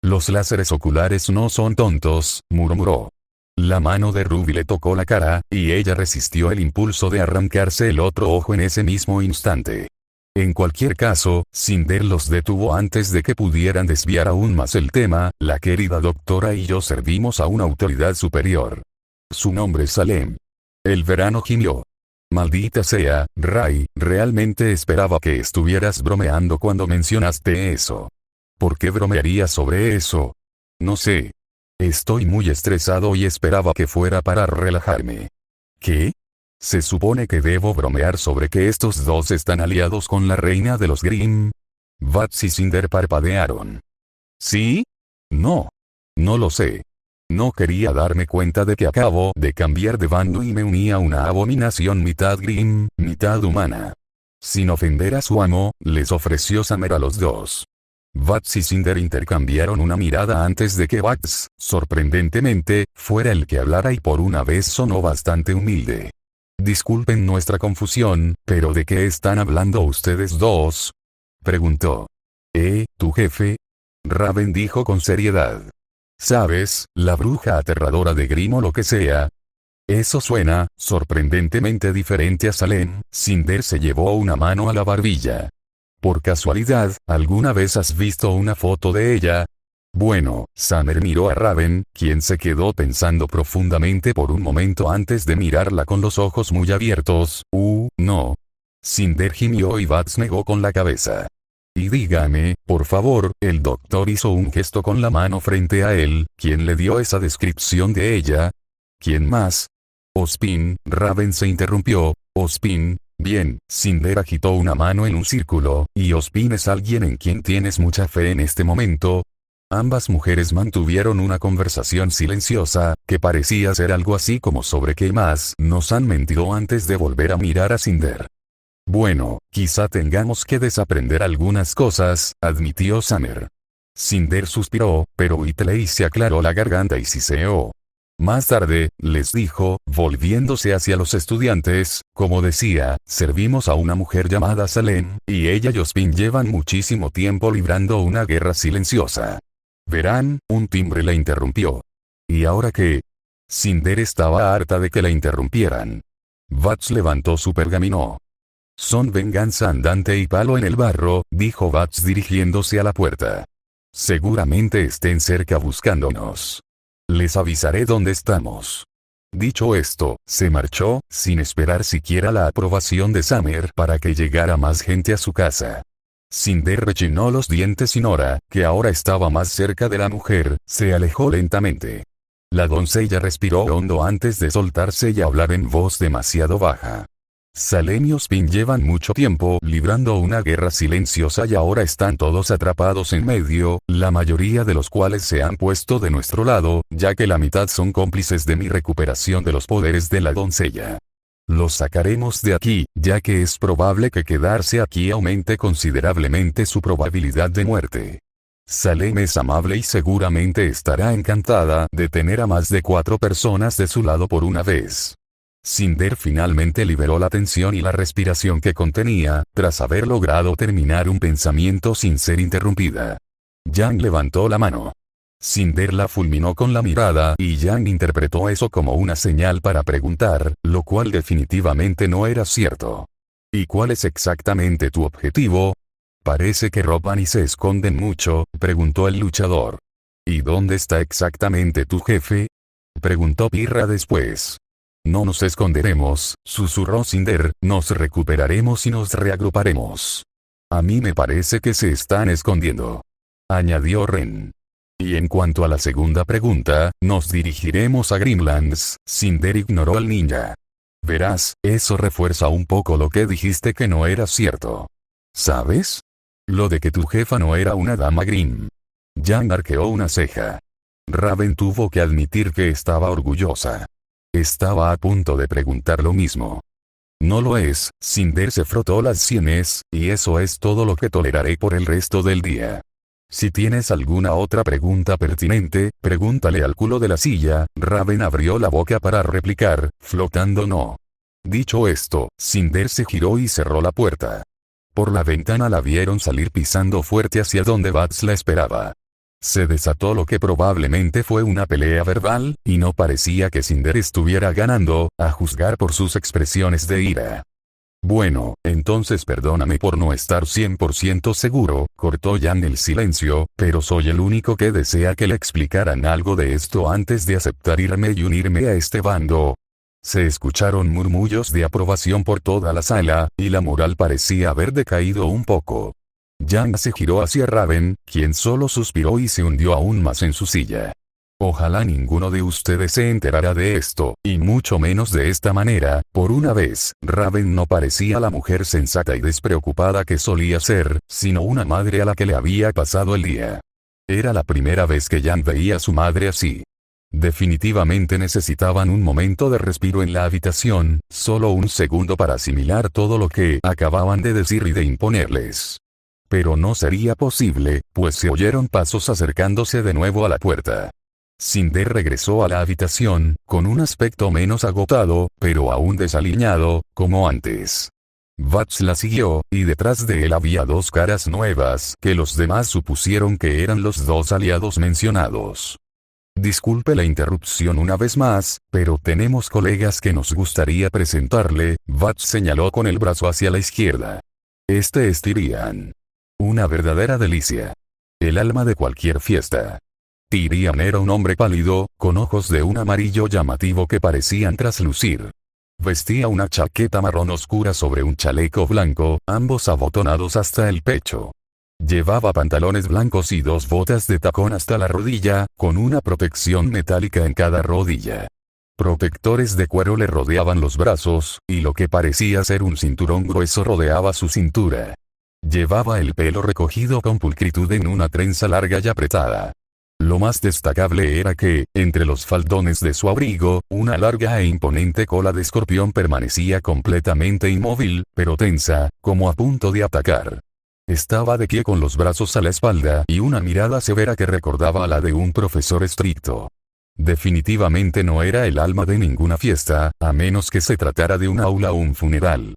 Los láseres oculares no son tontos, murmuró. La mano de Ruby le tocó la cara, y ella resistió el impulso de arrancarse el otro ojo en ese mismo instante. En cualquier caso, Cinder los detuvo antes de que pudieran desviar aún más el tema. La querida doctora y yo servimos a una autoridad superior. Su nombre es Salem. El verano gimió. Maldita sea, Ray, realmente esperaba que estuvieras bromeando cuando mencionaste eso. ¿Por qué bromearía sobre eso? No sé. Estoy muy estresado y esperaba que fuera para relajarme. ¿Qué? ¿Se supone que debo bromear sobre que estos dos están aliados con la reina de los Grimm? Vats y Cinder parpadearon. ¿Sí? No. No lo sé. No quería darme cuenta de que acabo de cambiar de bando y me uní a una abominación mitad Grimm, mitad humana. Sin ofender a su amo, les ofreció Summer a los dos. Vats y Cinder intercambiaron una mirada antes de que Vats, sorprendentemente, fuera el que hablara y por una vez sonó bastante humilde. Disculpen nuestra confusión, pero ¿de qué están hablando ustedes dos? Preguntó. ¿Tu jefe? Raven dijo con seriedad. ¿Sabes, la bruja aterradora de Grimm o lo que sea? Eso suena, sorprendentemente diferente a Salem. Cinder se llevó una mano a la barbilla. Por casualidad, ¿alguna vez has visto una foto de ella? Bueno, Summer miró a Raven, quien se quedó pensando profundamente por un momento antes de mirarla con los ojos muy abiertos. No. Cinder gimió y Vats negó con la cabeza. Y dígame, por favor, el doctor hizo un gesto con la mano frente a él. ¿Quién le dio esa descripción de ella? ¿Quién más? Ospin. Raven se interrumpió. Ospin. Bien, Cinder agitó una mano en un círculo, y Ospin es alguien en quien tienes mucha fe en este momento. Ambas mujeres mantuvieron una conversación silenciosa, que parecía ser algo así como sobre qué más nos han mentido antes de volver a mirar a Cinder. Bueno, quizá tengamos que desaprender algunas cosas, admitió Summer. Cinder suspiró, pero Whitley se aclaró la garganta y siseó. Más tarde, les dijo, volviéndose hacia los estudiantes, como decía, servimos a una mujer llamada Salem, y ella y Ospin llevan muchísimo tiempo librando una guerra silenciosa. Verán, un timbre la interrumpió. ¿Y ahora qué? Cinder estaba harta de que la interrumpieran. Vats levantó su pergamino. Son venganza andante y palo en el barro, dijo Vats dirigiéndose a la puerta. Seguramente estén cerca buscándonos. Les avisaré dónde estamos. Dicho esto, se marchó, sin esperar siquiera la aprobación de Summer para que llegara más gente a su casa. Cinder rechinó los dientes y Nora, que ahora estaba más cerca de la mujer, se alejó lentamente. La doncella respiró hondo antes de soltarse y hablar en voz demasiado baja. Salem y Ospin llevan mucho tiempo librando una guerra silenciosa y ahora están todos atrapados en medio, la mayoría de los cuales se han puesto de nuestro lado, ya que la mitad son cómplices de mi recuperación de los poderes de la doncella. Los sacaremos de aquí, ya que es probable que quedarse aquí aumente considerablemente su probabilidad de muerte. Salem es amable y seguramente estará encantada de tener a más de 4 personas de su lado por una vez. Cinder finalmente liberó la tensión y la respiración que contenía, tras haber logrado terminar un pensamiento sin ser interrumpida. Yang levantó la mano. Cinder la fulminó con la mirada y Yang interpretó eso como una señal para preguntar, lo cual definitivamente no era cierto. ¿Y cuál es exactamente tu objetivo? Parece que roban y se esconden mucho, preguntó el luchador. ¿Y dónde está exactamente tu jefe? Preguntó Pirra después. No nos esconderemos, susurró Cinder, nos recuperaremos y nos reagruparemos. A mí me parece que se están escondiendo. Añadió Ren. Y en cuanto a la segunda pregunta, nos dirigiremos a Grimlands. Cinder ignoró al ninja. Verás, eso refuerza un poco lo que dijiste que no era cierto. ¿Sabes? Lo de que tu jefa no era una dama Grimm. Yang arqueó una ceja. Raven tuvo que admitir que estaba orgullosa. Estaba a punto de preguntar lo mismo. No lo es, Cinder se frotó las sienes, y eso es todo lo que toleraré por el resto del día. Si tienes alguna otra pregunta pertinente, pregúntale al culo de la silla. Raven abrió la boca para replicar, flotando no. Dicho esto, Cinder se giró y cerró la puerta. Por la ventana la vieron salir pisando fuerte hacia donde Bats la esperaba. Se desató lo que probablemente fue una pelea verbal, y no parecía que Cinder estuviera ganando, a juzgar por sus expresiones de ira. Bueno, entonces perdóname por no estar 100% seguro, cortó Jan el silencio, pero soy el único que desea que le explicaran algo de esto antes de aceptar irme y unirme a este bando. Se escucharon murmullos de aprobación por toda la sala, y la moral parecía haber decaído un poco. Jan se giró hacia Raven, quien solo suspiró y se hundió aún más en su silla. Ojalá ninguno de ustedes se enterara de esto, y mucho menos de esta manera. Por una vez, Raven no parecía la mujer sensata y despreocupada que solía ser, sino una madre a la que le había pasado el día. Era la primera vez que Jan veía a su madre así. Definitivamente necesitaban un momento de respiro en la habitación, solo un segundo para asimilar todo lo que acababan de decir y de imponerles. Pero no sería posible, pues se oyeron pasos acercándose de nuevo a la puerta. Cinder regresó a la habitación, con un aspecto menos agotado, pero aún desaliñado, como antes. Bats la siguió, y detrás de él había dos caras nuevas que los demás supusieron que eran los dos aliados mencionados. Disculpe la interrupción una vez más, pero tenemos colegas que nos gustaría presentarle. Bats señaló con el brazo hacia la izquierda. Este es Tyrian. Una verdadera delicia. El alma de cualquier fiesta. Tyrian era un hombre pálido, con ojos de un amarillo llamativo que parecían traslucir. Vestía una chaqueta marrón oscura sobre un chaleco blanco, ambos abotonados hasta el pecho. Llevaba pantalones blancos y dos botas de tacón hasta la rodilla, con una protección metálica en cada rodilla. Protectores de cuero le rodeaban los brazos, y lo que parecía ser un cinturón grueso rodeaba su cintura. Llevaba el pelo recogido con pulcritud en una trenza larga y apretada. Lo más destacable era que, entre los faldones de su abrigo, una larga e imponente cola de escorpión permanecía completamente inmóvil, pero tensa, como a punto de atacar. Estaba de pie con los brazos a la espalda y una mirada severa que recordaba a la de un profesor estricto. Definitivamente no era el alma de ninguna fiesta, a menos que se tratara de un aula o un funeral.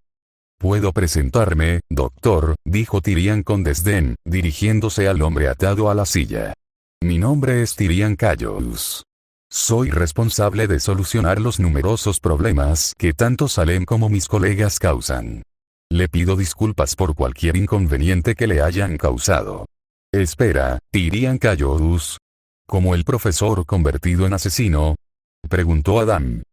«Puedo presentarme, doctor», dijo Tyrian con desdén, dirigiéndose al hombre atado a la silla. «Mi nombre es Tyrian Cayos. Soy responsable de solucionar los numerosos problemas que tanto Salem como mis colegas causan. Le pido disculpas por cualquier inconveniente que le hayan causado». «Espera, Tyrian Cayos. ¿Como el profesor convertido en asesino?», preguntó Adam.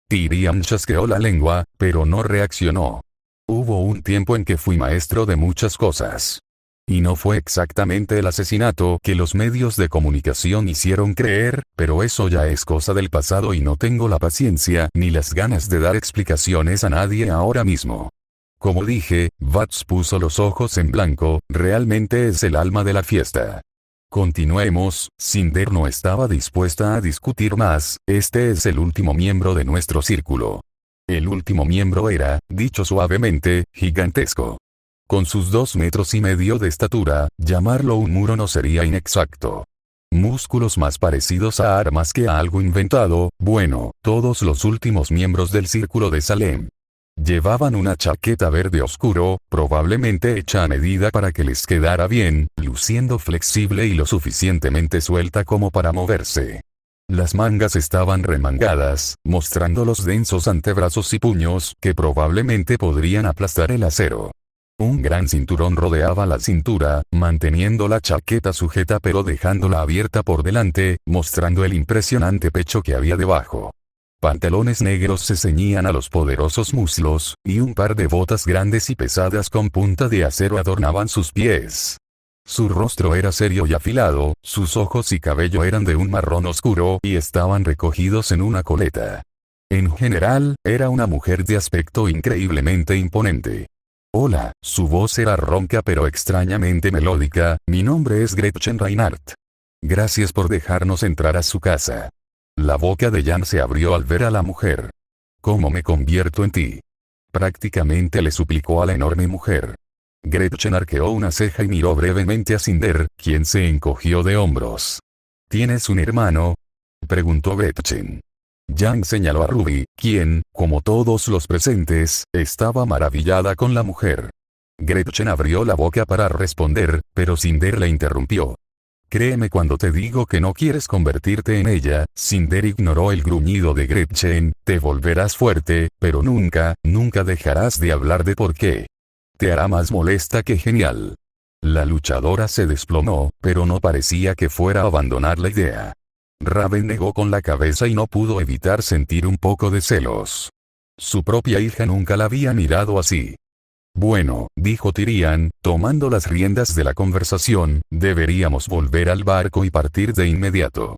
Tyrian chasqueó la lengua, pero no reaccionó. «Hubo un tiempo en que fui maestro de muchas cosas. Y no fue exactamente el asesinato que los medios de comunicación hicieron creer, pero eso ya es cosa del pasado y no tengo la paciencia ni las ganas de dar explicaciones a nadie ahora mismo». Como dije, Bats puso los ojos en blanco, realmente es el alma de la fiesta. Continuemos. Cinder no estaba dispuesta a discutir más, este es el último miembro de nuestro círculo. El último miembro era, dicho suavemente, gigantesco. Con sus 2,5 metros de estatura, llamarlo un muro no sería inexacto. Músculos más parecidos a armas que a algo inventado. Bueno, todos los últimos miembros del círculo de Salem llevaban una chaqueta verde oscuro, probablemente hecha a medida para que les quedara bien, luciendo flexible y lo suficientemente suelta como para moverse. Las mangas estaban remangadas, mostrando los densos antebrazos y puños que probablemente podrían aplastar el acero. Un gran cinturón rodeaba la cintura, manteniendo la chaqueta sujeta pero dejándola abierta por delante, mostrando el impresionante pecho que había debajo. Pantalones negros se ceñían a los poderosos muslos, y un par de botas grandes y pesadas con punta de acero adornaban sus pies. Su rostro era serio y afilado, sus ojos y cabello eran de un marrón oscuro y estaban recogidos en una coleta. En general, era una mujer de aspecto increíblemente imponente. «Hola», su voz era ronca pero extrañamente melódica, «mi nombre es Gretchen Reinhardt. Gracias por dejarnos entrar a su casa». La boca de Jan se abrió al ver a la mujer. «¿Cómo me convierto en ti?», prácticamente le suplicó a la enorme mujer. Gretchen arqueó una ceja y miró brevemente a Cinder, quien se encogió de hombros. ¿Tienes un hermano?, preguntó Gretchen. Yang señaló a Ruby, quien, como todos los presentes, estaba maravillada con la mujer. Gretchen abrió la boca para responder, pero Cinder la interrumpió. Créeme cuando te digo que no quieres convertirte en ella. Cinder ignoró el gruñido de Gretchen. Te volverás fuerte, pero nunca, nunca dejarás de hablar de por qué. Te hará más molesta que genial. La luchadora se desplomó, pero no parecía que fuera a abandonar la idea. Raven negó con la cabeza y no pudo evitar sentir un poco de celos. Su propia hija nunca la había mirado así. Bueno, dijo Tyrion, tomando las riendas de la conversación, deberíamos volver al barco y partir de inmediato.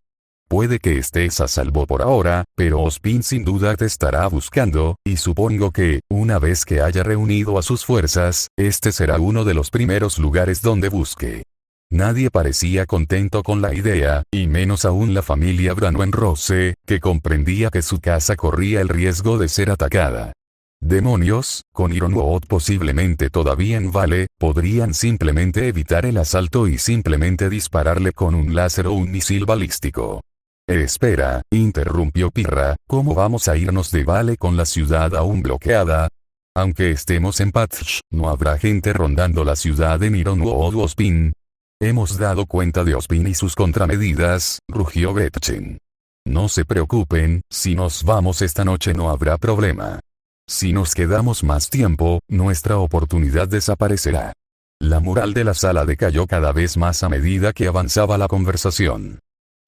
Puede que estés a salvo por ahora, pero Ozpin sin duda te estará buscando, y supongo que, una vez que haya reunido a sus fuerzas, este será uno de los primeros lugares donde busque. Nadie parecía contento con la idea, y menos aún la familia Branwen-Rose, que comprendía que su casa corría el riesgo de ser atacada. Demonios, con Ironwood posiblemente todavía en Vale, podrían simplemente evitar el asalto y simplemente dispararle con un láser o un misil balístico. Espera, interrumpió Pirra, ¿cómo vamos a irnos de Vale con la ciudad aún bloqueada? Aunque estemos en Patch, ¿no habrá gente rondando la ciudad en Ironwood o Ozpin? Hemos dado cuenta de Ozpin y sus contramedidas, rugió Gretchen. No se preocupen, si nos vamos esta noche no habrá problema. Si nos quedamos más tiempo, nuestra oportunidad desaparecerá. La moral de la sala decayó cada vez más a medida que avanzaba la conversación.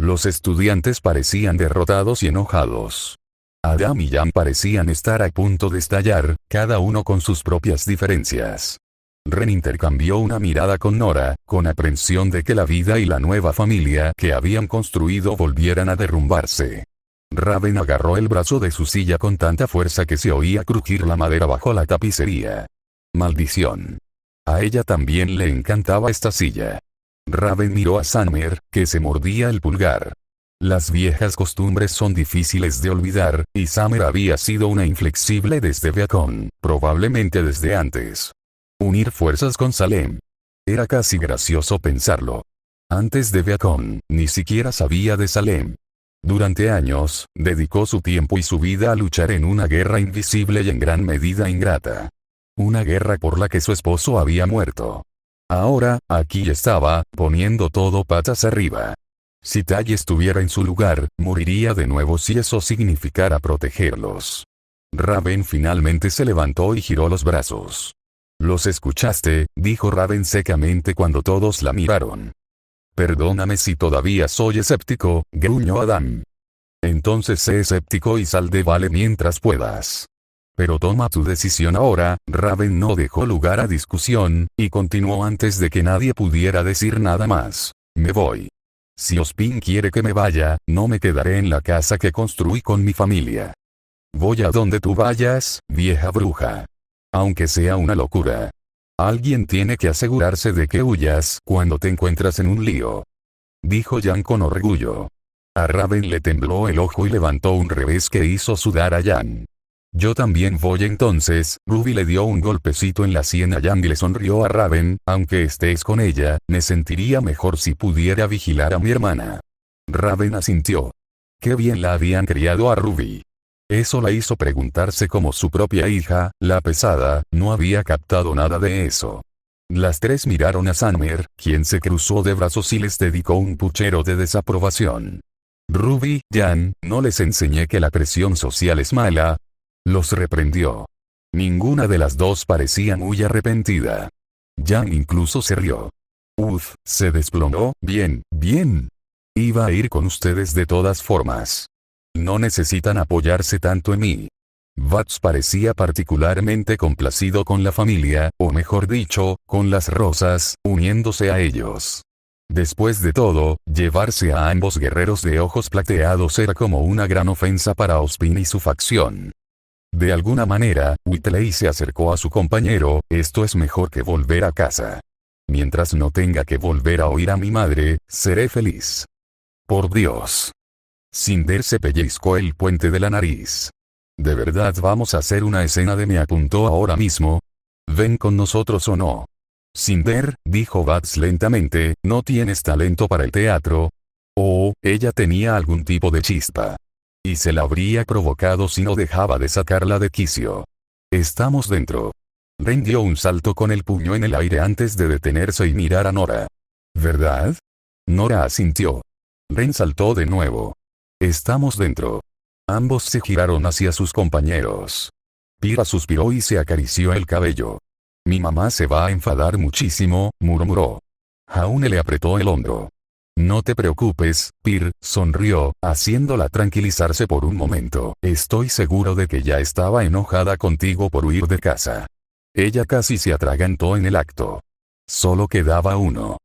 Los estudiantes parecían derrotados y enojados. Adam y Jan parecían estar a punto de estallar, cada uno con sus propias diferencias. Ren intercambió una mirada con Nora, con aprensión de que la vida y la nueva familia que habían construido volvieran a derrumbarse. Raven agarró el brazo de su silla con tanta fuerza que se oía crujir la madera bajo la tapicería. Maldición. A ella también le encantaba esta silla. Raven miró a Summer, que se mordía el pulgar. Las viejas costumbres son difíciles de olvidar, y Summer había sido una inflexible desde Beacon, probablemente desde antes. Unir fuerzas con Salem. Era casi gracioso pensarlo. Antes de Beacon, ni siquiera sabía de Salem. Durante años, dedicó su tiempo y su vida a luchar en una guerra invisible y en gran medida ingrata. Una guerra por la que su esposo había muerto. Ahora, aquí estaba, poniendo todo patas arriba. Si Tally estuviera en su lugar, moriría de nuevo si eso significara protegerlos. Raven finalmente se levantó y giró los brazos. «¿Los escuchaste?», dijo Raven secamente cuando todos la miraron. «Perdóname si todavía soy escéptico», gruñó Adam. «Entonces sé escéptico y sal de Vale mientras puedas. Pero toma tu decisión ahora». Raven no dejó lugar a discusión, y continuó antes de que nadie pudiera decir nada más. «Me voy. Si Ozpin quiere que me vaya, no me quedaré en la casa que construí con mi familia. Voy a donde tú vayas, vieja bruja. Aunque sea una locura. Alguien tiene que asegurarse de que huyas cuando te encuentras en un lío», dijo Jan con orgullo. A Raven le tembló el ojo y levantó un revés que hizo sudar a Jan. «Yo también voy entonces». Ruby le dio un golpecito en la sien a Jan y le sonrió a Raven. «Aunque estés con ella, me sentiría mejor si pudiera vigilar a mi hermana». Raven asintió. Qué bien la habían criado a Ruby. Eso la hizo preguntarse cómo su propia hija, la pesada, no había captado nada de eso. Las tres miraron a Summer, quien se cruzó de brazos y les dedicó un puchero de desaprobación. «Ruby, Jan, ¿no les enseñé que la presión social es mala?», los reprendió. Ninguna de las dos parecía muy arrepentida. Jan incluso se rió. «Uf, se desplomó, bien, bien. Iba a ir con ustedes de todas formas. No necesitan apoyarse tanto en mí». Vats parecía particularmente complacido con la familia, o mejor dicho, con las Rosas, uniéndose a ellos. Después de todo, llevarse a ambos guerreros de ojos plateados era como una gran ofensa para Ozpin y su facción. De alguna manera, Whitley se acercó a su compañero. «Esto es mejor que volver a casa. Mientras no tenga que volver a oír a mi madre, seré feliz». «Por Dios». Cinder se pellizcó el puente de la nariz. «¿De verdad vamos a hacer una escena de me apuntó ahora mismo? ¿Ven con nosotros o no?». Cinder, dijo Bats lentamente, ¿no tienes talento para el teatro? Oh, ella tenía algún tipo de chispa. Y se la habría provocado si no dejaba de sacarla de quicio. Estamos dentro. Ren dio un salto con el puño en el aire antes de detenerse y mirar a Nora. ¿Verdad? Nora asintió. Ren saltó de nuevo. Estamos dentro. Ambos se giraron hacia sus compañeros. Pyrrha suspiró y se acarició el cabello. Mi mamá se va a enfadar muchísimo, murmuró. Jaune le apretó el hombro. No te preocupes, Pyr, sonrió, haciéndola tranquilizarse por un momento. Estoy seguro de que ya estaba enojada contigo por huir de casa. Ella casi se atragantó en el acto. Solo quedaba uno.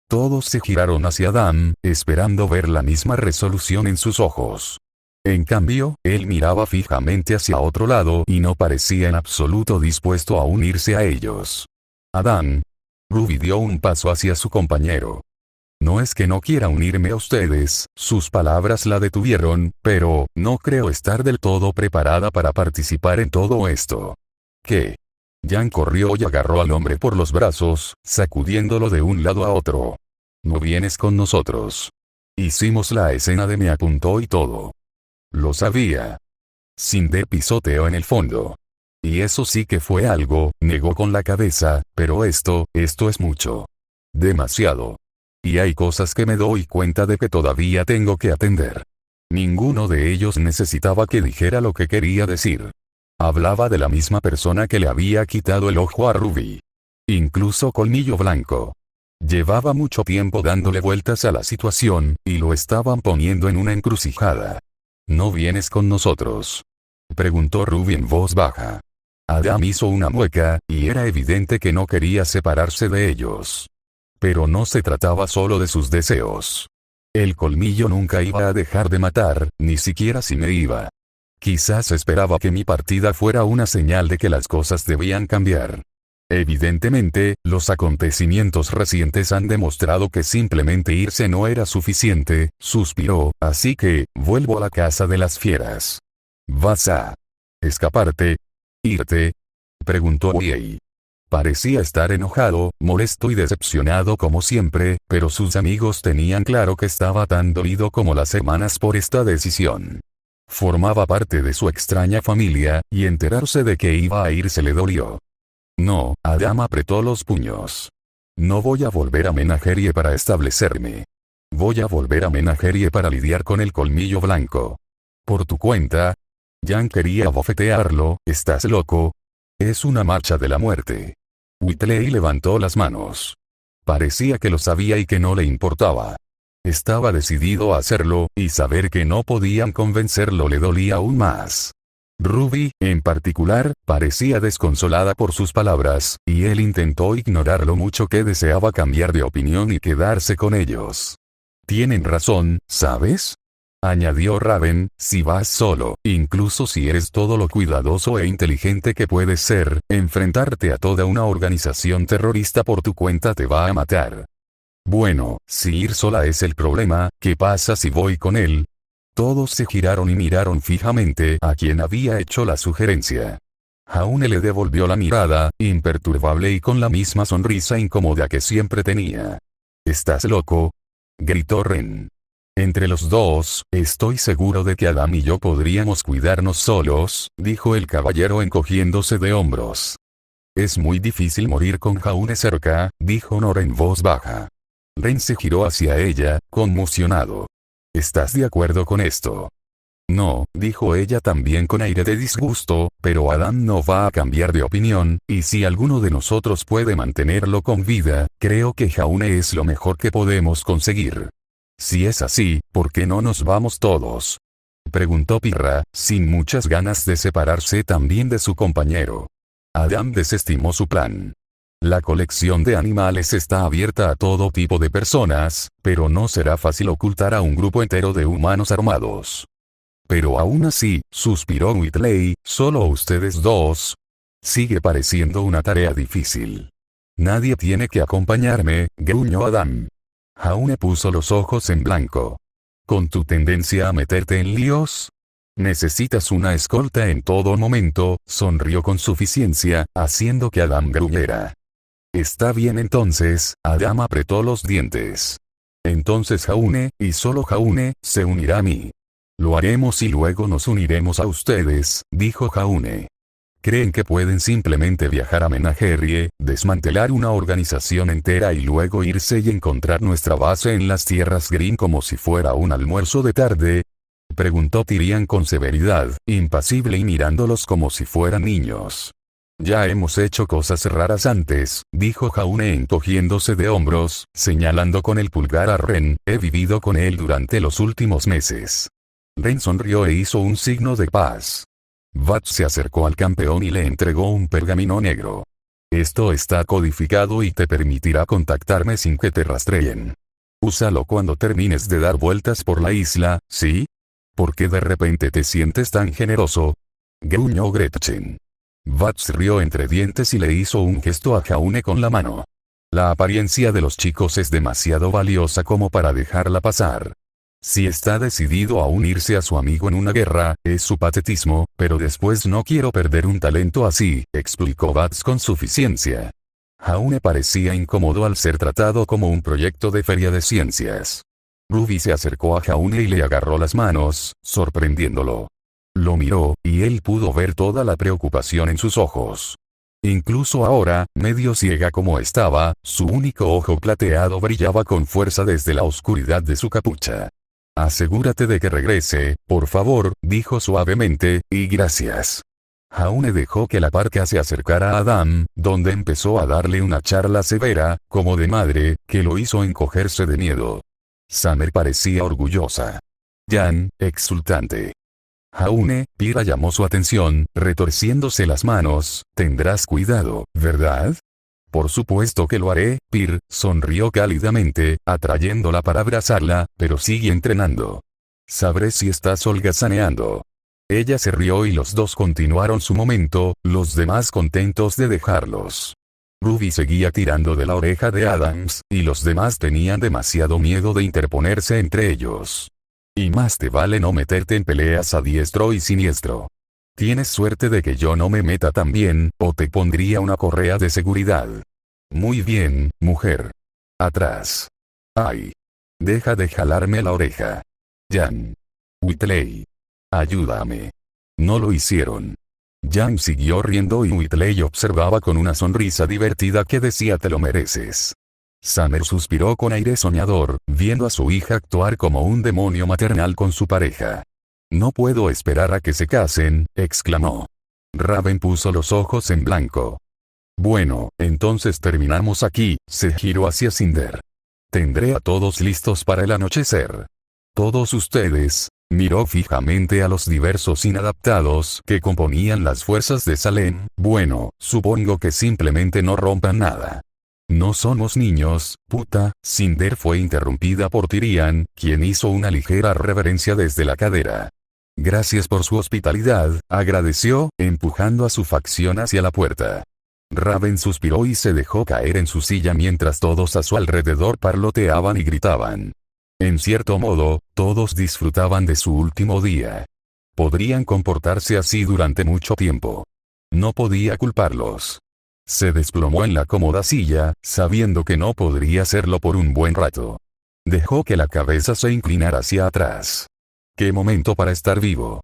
Todos se giraron hacia Adam, esperando ver la misma resolución en sus ojos. En cambio, él miraba fijamente hacia otro lado y no parecía en absoluto dispuesto a unirse a ellos. Adam. Ruby dio un paso hacia su compañero. No es que no quiera unirme a ustedes, sus palabras la detuvieron, pero, no creo estar del todo preparada para participar en todo esto. ¿Qué? Jan corrió y agarró al hombre por los brazos, sacudiéndolo de un lado a otro. ¿No vienes con nosotros? Hicimos la escena de me apuntó y todo. Lo sabía. Cinder pisoteó en el fondo. Y eso sí que fue algo, negó con la cabeza, pero esto es mucho. Demasiado. Y hay cosas que me doy cuenta de que todavía tengo que atender. Ninguno de ellos necesitaba que dijera lo que quería decir. Hablaba de la misma persona que le había quitado el ojo a Ruby. Incluso Colmillo Blanco. Llevaba mucho tiempo dándole vueltas a la situación, y lo estaban poniendo en una encrucijada. ¿No vienes con nosotros?, preguntó Ruby en voz baja. Adam hizo una mueca, y era evidente que no quería separarse de ellos. Pero no se trataba solo de sus deseos. El colmillo nunca iba a dejar de matar, ni siquiera si me iba. Quizás esperaba que mi partida fuera una señal de que las cosas debían cambiar. Evidentemente, los acontecimientos recientes han demostrado que simplemente irse no era suficiente, suspiró, así que, vuelvo a la casa de las fieras. ¿Vas a escaparte? ¿Irte?, preguntó Wei. Parecía estar enojado, molesto y decepcionado como siempre, pero sus amigos tenían claro que estaba tan dolido como las hermanas por esta decisión. Formaba parte de su extraña familia, y enterarse de que iba a irse le dolió. No, Adam apretó los puños. No voy a volver a Menagerie para establecerme. Voy a volver a Menagerie para lidiar con el colmillo blanco. ¿Por tu cuenta? Jan quería bofetearlo, ¿estás loco? Es una marcha de la muerte. Whitley levantó las manos. Parecía que lo sabía y que no le importaba. Estaba decidido a hacerlo, y saber que no podían convencerlo le dolía aún más. Ruby, en particular, parecía desconsolada por sus palabras, y él intentó ignorar lo mucho que deseaba cambiar de opinión y quedarse con ellos. Tienen razón, ¿sabes?, añadió Raven, si vas solo, incluso si eres todo lo cuidadoso e inteligente que puedes ser, enfrentarte a toda una organización terrorista por tu cuenta te va a matar. Bueno, si ir sola es el problema, ¿qué pasa si voy con él? Todos se giraron y miraron fijamente a quien había hecho la sugerencia. Jaune le devolvió la mirada, imperturbable y con la misma sonrisa incómoda que siempre tenía. ¿Estás loco?, gritó Ren. Entre los dos, estoy seguro de que Adam y yo podríamos cuidarnos solos, dijo el caballero encogiéndose de hombros. Es muy difícil morir con Jaune cerca, dijo Nora en voz baja. Ren se giró hacia ella, conmocionado. ¿Estás de acuerdo con esto? No, dijo ella también con aire de disgusto, pero Adam no va a cambiar de opinión, y si alguno de nosotros puede mantenerlo con vida, creo que Jaune es lo mejor que podemos conseguir. Si es así, ¿por qué no nos vamos todos?, preguntó Pyrrha, sin muchas ganas de separarse también de su compañero. Adam desestimó su plan. La colección de animales está abierta a todo tipo de personas, pero no será fácil ocultar a un grupo entero de humanos armados. Pero aún así, suspiró Whitley, solo ustedes dos. Sigue pareciendo una tarea difícil. Nadie tiene que acompañarme, gruñó Adam. Jaune puso los ojos en blanco. ¿Con tu tendencia a meterte en líos? Necesitas una escolta en todo momento, sonrió con suficiencia, haciendo que Adam gruñera. Está bien entonces, Adam apretó los dientes. Entonces Jaune, y solo Jaune, se unirá a mí. Lo haremos y luego nos uniremos a ustedes, dijo Jaune. ¿Creen que pueden simplemente viajar a Menagerie, desmantelar una organización entera y luego irse y encontrar nuestra base en las tierras Green como si fuera un almuerzo de tarde? Preguntó Tyrion con severidad, impasible y mirándolos como si fueran niños. Ya hemos hecho cosas raras antes, dijo Jaune encogiéndose de hombros, señalando con el pulgar a Ren, he vivido con él durante los últimos meses. Ren sonrió e hizo un signo de paz. Vat se acercó al campeón y le entregó un pergamino negro. Esto está codificado y te permitirá contactarme sin que te rastreen. Úsalo cuando termines de dar vueltas por la isla, ¿sí? ¿Por qué de repente te sientes tan generoso? Gruñó Gretchen. Vat rió entre dientes y le hizo un gesto a Jaune con la mano. La apariencia de los chicos es demasiado valiosa como para dejarla pasar. Si está decidido a unirse a su amigo en una guerra, es su patetismo, pero después no quiero perder un talento así, explicó Vat con suficiencia. Jaune parecía incómodo al ser tratado como un proyecto de feria de ciencias. Ruby se acercó a Jaune y le agarró las manos, sorprendiéndolo. Lo miró, y él pudo ver toda la preocupación en sus ojos. Incluso ahora, medio ciega como estaba, su único ojo plateado brillaba con fuerza desde la oscuridad de su capucha. Asegúrate de que regrese, por favor, dijo suavemente, y gracias. Jaune dejó que la parca se acercara a Adam, donde empezó a darle una charla severa, como de madre, que lo hizo encogerse de miedo. Summer parecía orgullosa. Jan, exultante. Jaune, Pyra llamó su atención, retorciéndose las manos, tendrás cuidado, ¿verdad? Por supuesto que lo haré, Pyr, sonrió cálidamente, atrayéndola para abrazarla, pero sigue entrenando. Sabré si estás holgazaneando. Ella se rió y los dos continuaron su momento, los demás contentos de dejarlos. Ruby seguía tirando de la oreja de Adams, y los demás tenían demasiado miedo de interponerse entre ellos. Y más te vale no meterte en peleas a diestro y siniestro. Tienes suerte de que yo no me meta también, o te pondría una correa de seguridad. Muy bien, mujer. Atrás. Ay. Deja de jalarme la oreja. Jan. Whitley. Ayúdame. No lo hicieron. Jan siguió riendo y Whitley observaba con una sonrisa divertida que decía te lo mereces. Summer suspiró con aire soñador, viendo a su hija actuar como un demonio maternal con su pareja. No puedo esperar a que se casen, exclamó. Raven puso los ojos en blanco. Bueno, entonces terminamos aquí, se giró hacia Cinder. Tendré a todos listos para el anochecer. Todos ustedes, miró fijamente a los diversos inadaptados que componían las fuerzas de Salem, bueno, supongo que simplemente no rompan nada. No somos niños, puta. Cinder fue interrumpida por Tyrion, quien hizo una ligera reverencia desde la cadera. Gracias por su hospitalidad, agradeció, empujando a su facción hacia la puerta. Raven suspiró y se dejó caer en su silla mientras todos a su alrededor parloteaban y gritaban. En cierto modo, todos disfrutaban de su último día. Podrían comportarse así durante mucho tiempo. No podía culparlos. Se desplomó en la cómoda silla, sabiendo que no podría hacerlo por un buen rato. Dejó que la cabeza se inclinara hacia atrás. ¡Qué momento para estar vivo!